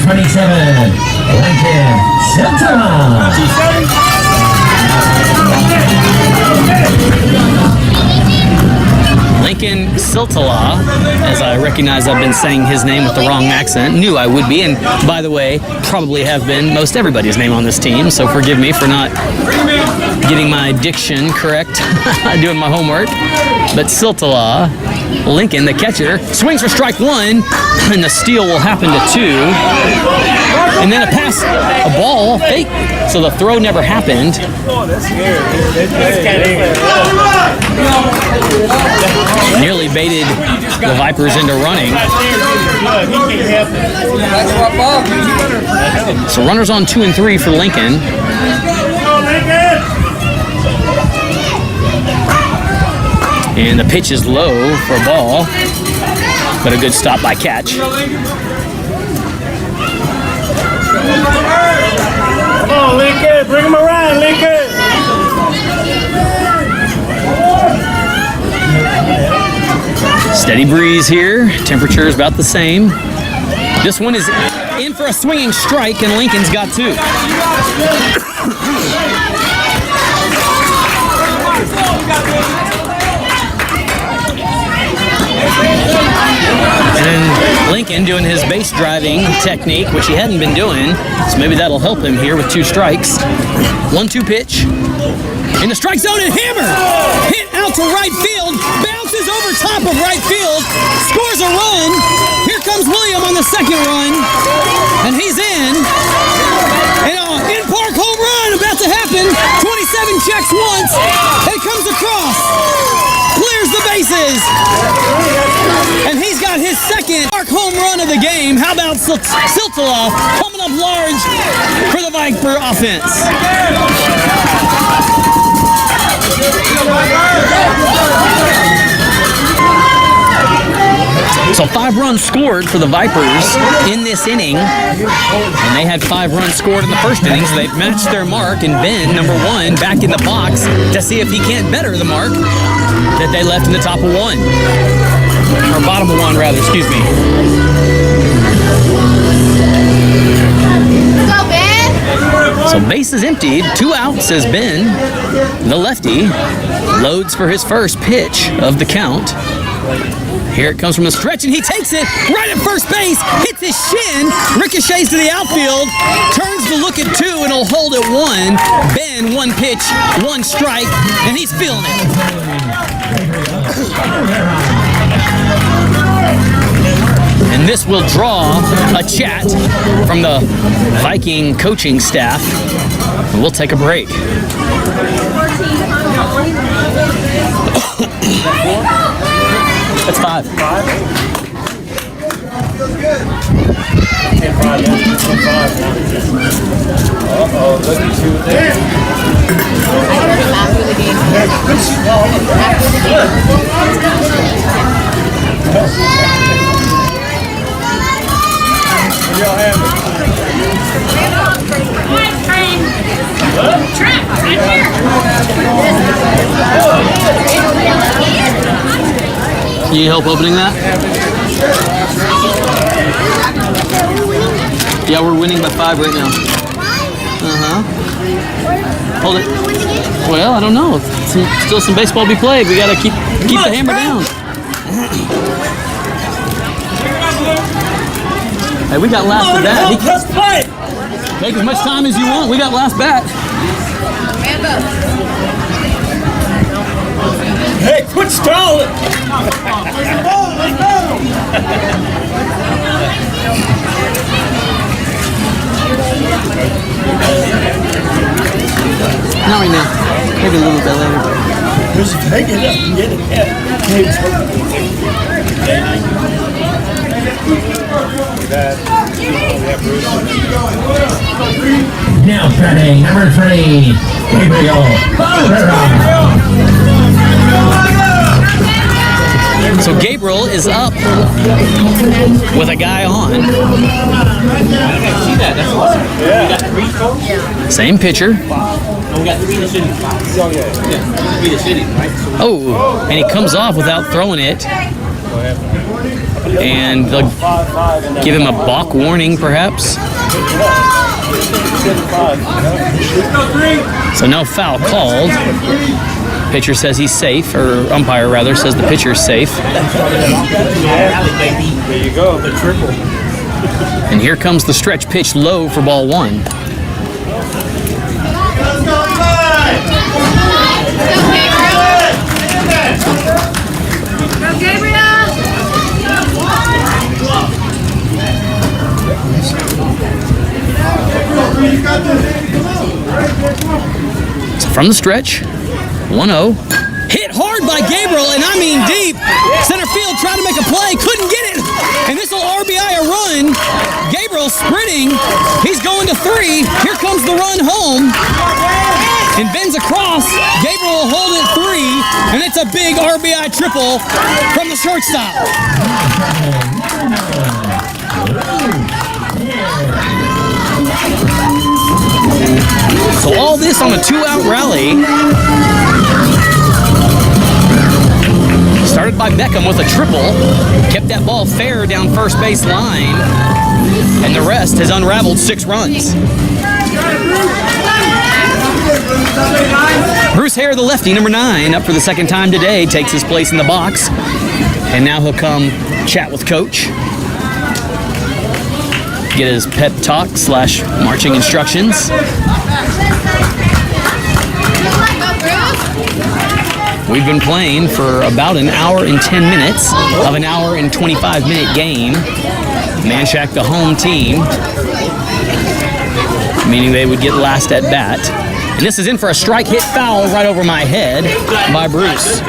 S7: 27, Lincoln Centex.
S1: Lincoln Siltala, as I recognize I've been saying his name with the wrong accent, knew I would be, and by the way, probably have been most everybody's name on this team, so forgive me for not getting my diction correct, doing my homework. But Siltala, Lincoln, the catcher, swings for strike one, and the steal will happen to two. And then a pass, a ball, fake, so the throw never happened. Nearly baited the Vipers into running. So runners on 2 and 3 for Lincoln. And the pitch is low for a ball, but a good stop by catch.
S5: Come on, Lincoln. Bring him around, Lincoln.
S1: Steady breeze here. Temperature is about the same. This one is in for a swinging strike, and Lincoln's got two. And then Lincoln doing his base driving technique, which he hadn't been doing, so maybe that'll help him here with 2 strikes. 1-2 pitch. In the strike zone and hammer! Hit out to right field, bounces over top of right field, scores a run. Here comes William on the second run, and he's in. And an in-park home run about to happen. 27 checks once, and comes across. Clears the bases. And he's got his second park home run of the game. How about Siltala coming up large for the Viper offense? So 5 runs scored for the Vipers in this inning, and they had 5 runs scored in the first inning, so they've matched their mark, and Ben, number 1, back in the box to see if he can't better the mark that they left in the top of 1. Or bottom of 1, rather, excuse me.
S6: Go, Ben.
S1: So base is emptied, 2 outs as Ben, the lefty, loads for his first pitch of the count. Here it comes from the stretch, and he takes it right at first base, hits his shin, ricochets to the outfield, turns to look at 2, and he'll hold at 1. Ben, 1 pitch, 1 strike, and he's feeling it. And this will draw a chat from the Viking coaching staff. And we'll take a break. That's 5.
S5: Uh-oh, look at you there.
S6: After the game.
S5: Y'all have
S1: Can you help opening that? Yeah, we're winning by 5 right now. Hold it. Well, I don't know. Still some baseball to be played. We gotta keep the hammer down. Hey, we got last at bat. Take as much time as you want. We got last bat.
S5: Hey, quit stalling!
S1: Not right now. Maybe a little bit later.
S5: Just take it up and get it.
S7: Now starting number 3, Gabriel.
S1: So Gabriel is up with a guy on.
S2: See that? That's awesome. Yeah. We got 3 folks?
S1: Same pitcher.
S2: We got 3 in the city. Oh, yeah. 3 in the city, right?
S1: Oh, and he comes off without throwing it. And they'll give him a balk warning, perhaps. So no foul called. Pitcher says he's safe, or umpire rather says the pitcher's safe.
S5: There you go, the triple.
S1: And here comes the stretch pitch low for ball one.
S6: Go, Gabriel!
S1: So from the stretch, 1-0. Hit hard by Gabriel, and I mean deep. Center field tried to make a play, couldn't get it. And this will RBI a run. Gabriel sprinting. He's going to 3. Here comes the run home. And bends across. Gabriel will hold it 3. And it's a big RBI triple from the shortstop. So all this on a 2-out rally. Started by Beckham with a triple. Kept that ball fair down first base line. And the rest has unraveled 6 runs. Bruce Hare, the lefty, number 9, up for the second time today, takes his place in the box. And now he'll come chat with Coach. Get his pep talk / marching instructions. We've been playing for about an hour and 10 minutes of an hour and 25-minute game. Manchaca, the home team, meaning they would get last at bat. And this is in for a strike, hit foul right over my head by Bruce.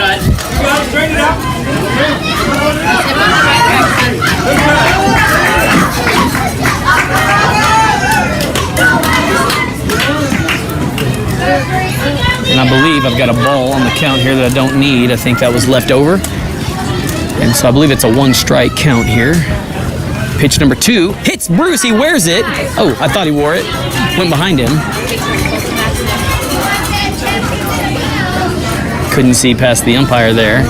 S1: And I believe I've got a ball on the count here that I don't need. I think that was left over. And so I believe it's a 1-strike count here. Pitch number 2. Hits Bruce. He wears it. Oh, I thought he wore it. Went behind him. Couldn't see past the umpire there.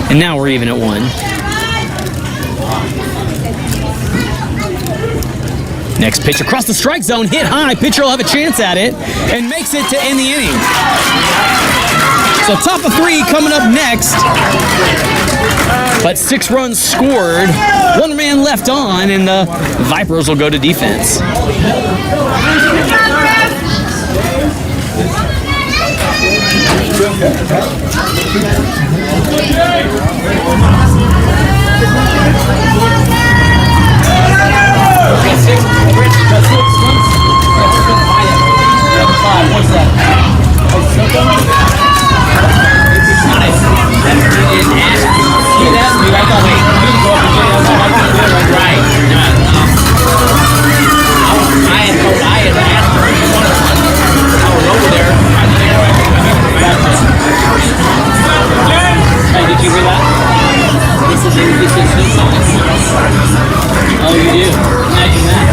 S1: And now we're even at 1. Next pitch across the strike zone, hit high. Pitcher will have a chance at it and makes it to end the inning. So top of 3 coming up next. But 6 runs scored, 1 man left on, and the Vipers will go to defense. Oh, you do? Imagine that.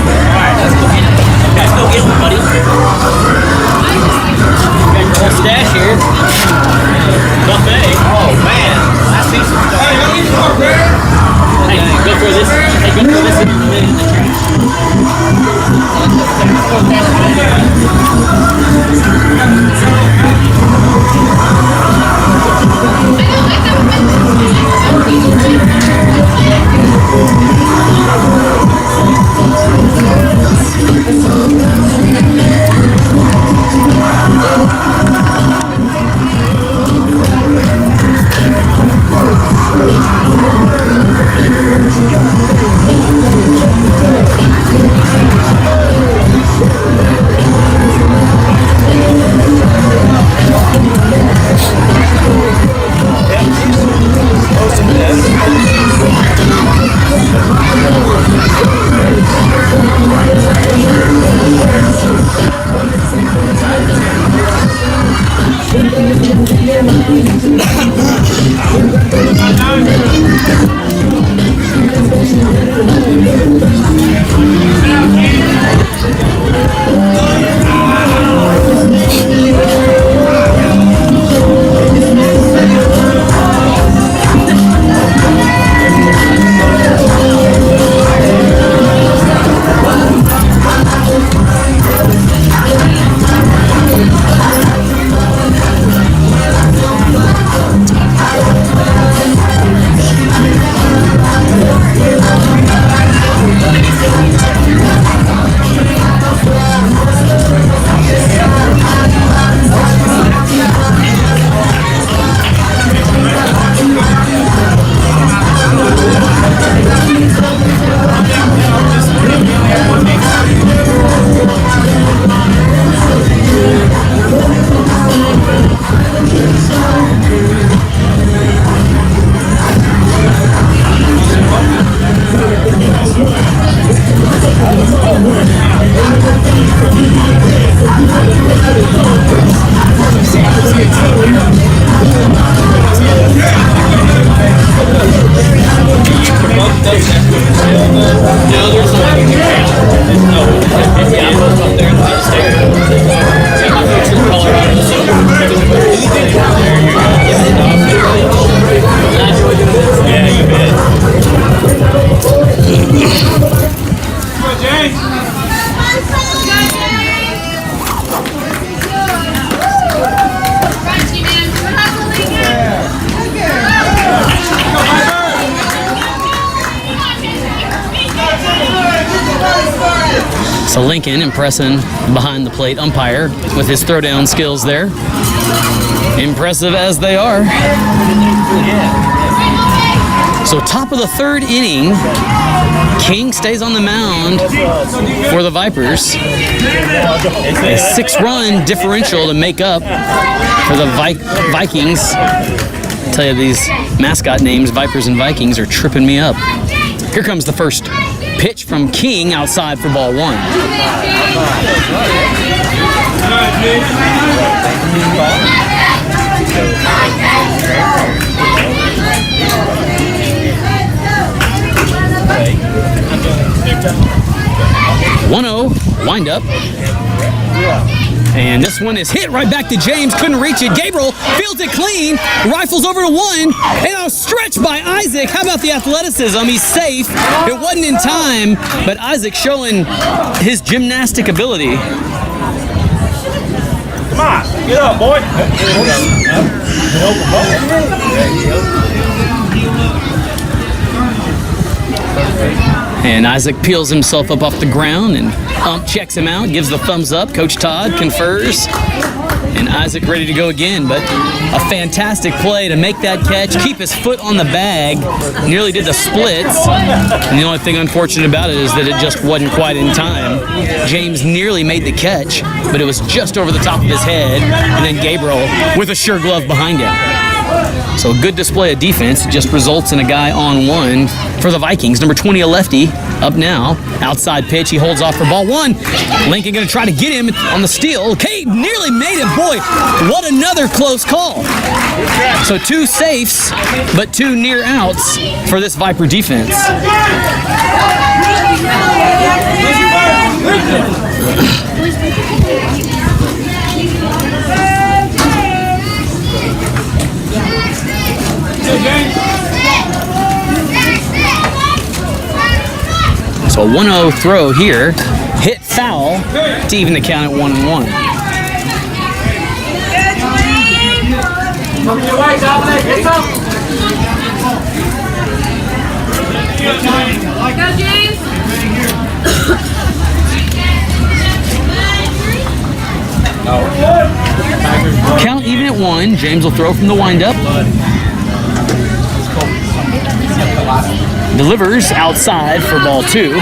S1: Alright, let's go get it. Okay, let's go get one, buddy. Got your whole stash here. Buffet. Oh, man. Last piece of stuff. Hey, go throw this. Hey, go throw this in the trash. So Lincoln impressing behind the plate umpire with his throwdown skills there. Impressive as they are. So top of the third inning, King stays on the mound for the Vipers. A 6-run differential to make up for the Vikings. I tell you, these mascot names, Vipers and Vikings, are tripping me up. Here comes the first pitch from King outside for ball 1. 1-0 wind up. And this one is hit right back to James. Couldn't reach it. Gabriel fields it clean. Rifles over to 1. And a stretch by Isaac. How about the athleticism? He's safe. It wasn't in time, but Isaac showing his gymnastic ability.
S5: Come on, get up, boy.
S1: And Isaac peels himself up off the ground, and ump checks him out, gives the thumbs up. Coach Todd confers, and Isaac ready to go again. But a fantastic play to make that catch, keep his foot on the bag, nearly did the splits. And the only thing unfortunate about it is that it just wasn't quite in time. James nearly made the catch, but it was just over the top of his head, and then Gabriel with a sure glove behind him. So a good display of defense just results in a guy on 1 for the Vikings. Number 20, a lefty, up now. Outside pitch, he holds off for ball 1. Lincoln going to try to get him on the steal. Cade nearly made it. Boy, what another close call. So 2 safes, but 2 near outs for this Viper defense. So a 1-0 throw here, hit foul to even the count at 1-1.
S6: Go, James.
S1: Count even at 1. James will throw from the windup. Delivers outside for ball 2.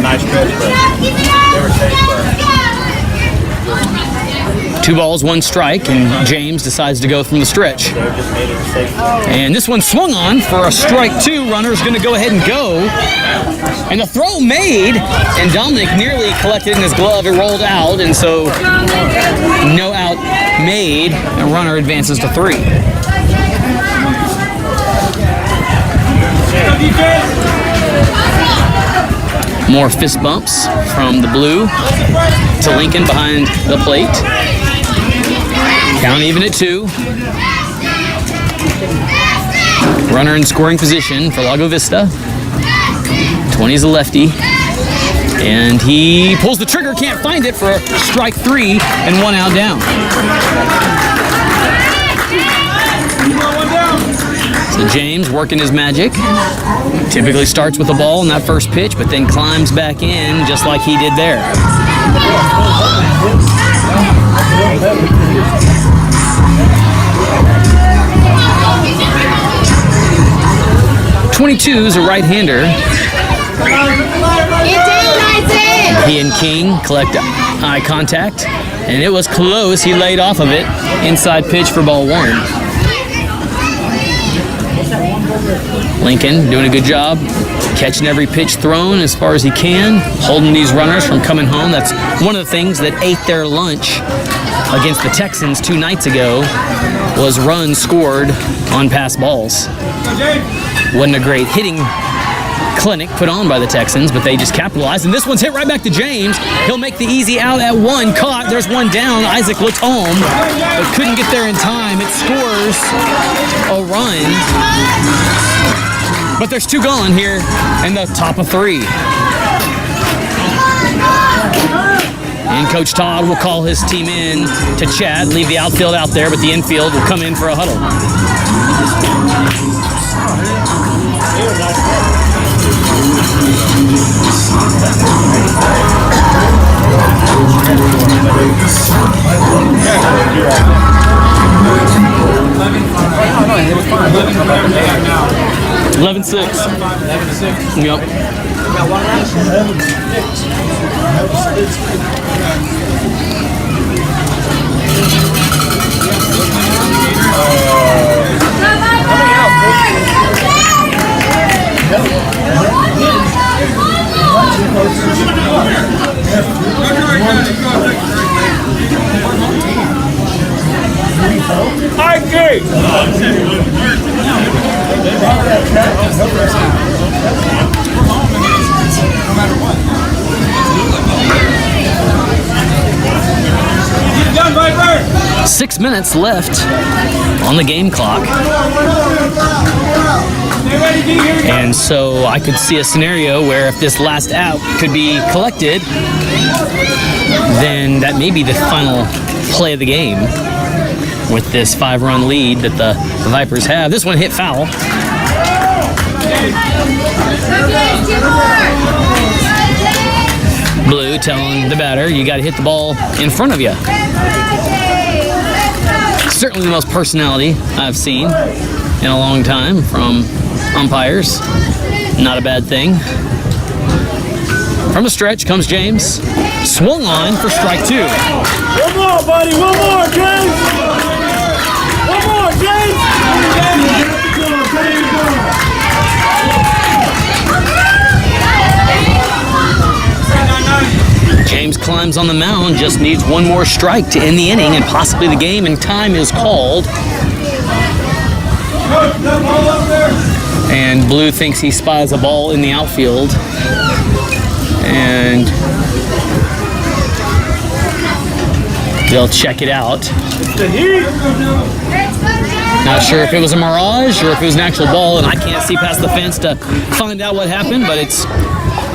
S5: Nice stretch, but
S1: 2 balls, 1 strike, and James decides to go from the stretch. And this one swung on for a strike 2. Runner's going to go ahead and go. And the throw made, and Dominic nearly collected in his glove. It rolled out, and so no out made. And runner advances to 3. More fist bumps from the blue to Lincoln behind the plate. Count even at 2. Runner in scoring position for Lago Vista. 20's a lefty. And he pulls the trigger, can't find it for strike 3 and 1 out down. So James working his magic. Typically starts with the ball in that first pitch, but then climbs back in just like he did there. 22 is a right-hander. He and King collect eye contact, and it was close. He laid off of it. Inside pitch for ball 1. Lincoln doing a good job catching every pitch thrown as far as he can, holding these runners from coming home. That's one of the things that ate their lunch against the Texans 2 nights ago, was runs scored on pass balls. Wasn't a great hitting clinic put on by the Texans, but they just capitalized. And this one's hit right back to James. He'll make the easy out at one. Caught. There's one down. Isaac looks home, but couldn't get there in time. It scores a run. But there's 2 gone here in the top of 3. And Coach Todd will call his team in to chat, leave the outfield out there, but the infield will come in for a huddle. 11-6. Yep.
S4: Done, Viper!
S1: 6 minutes left on the game clock. And so I could see a scenario where if this last out could be collected, then that may be the final play of the game with this 5-run lead that the Vipers have. This one hit foul. Blue telling the batter, you got to hit the ball in front of you. Certainly the most personality I've seen in a long time from umpires. Not a bad thing. From the stretch comes James. Swung on for strike 2.
S5: One more, buddy. One more, James. One more, James.
S1: James climbs on the mound, just needs one more strike to end the inning and possibly the game, and time is called. And Blue thinks he spies a ball in the outfield. And they'll check it out. Not sure if it was a mirage or if it was an actual ball, and I can't see past the fence to find out what happened, but it's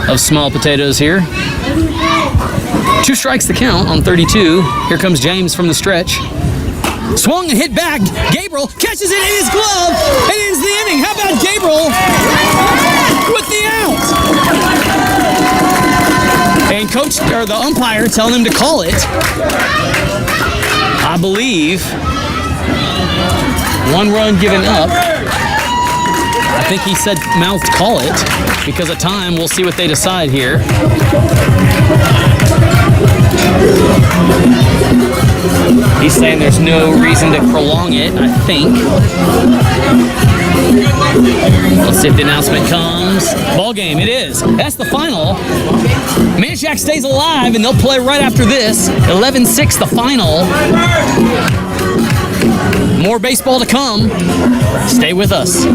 S1: of small potatoes here. 2 strikes to count on 32. Here comes James from the stretch. Swung and hit back. Gabriel catches it in his glove and ends the inning. How about Gabriel with the out? And the umpire telling him to call it. I believe 1 run given up. I think he said mouthed call it because of time. We'll see what they decide here. He's saying there's no reason to prolong it, I think. Let's see if the announcement comes. Ball game, it is. That's the final. Manchaca stays alive, and they'll play right after this. 11-6, the final. More baseball to come. Stay with us.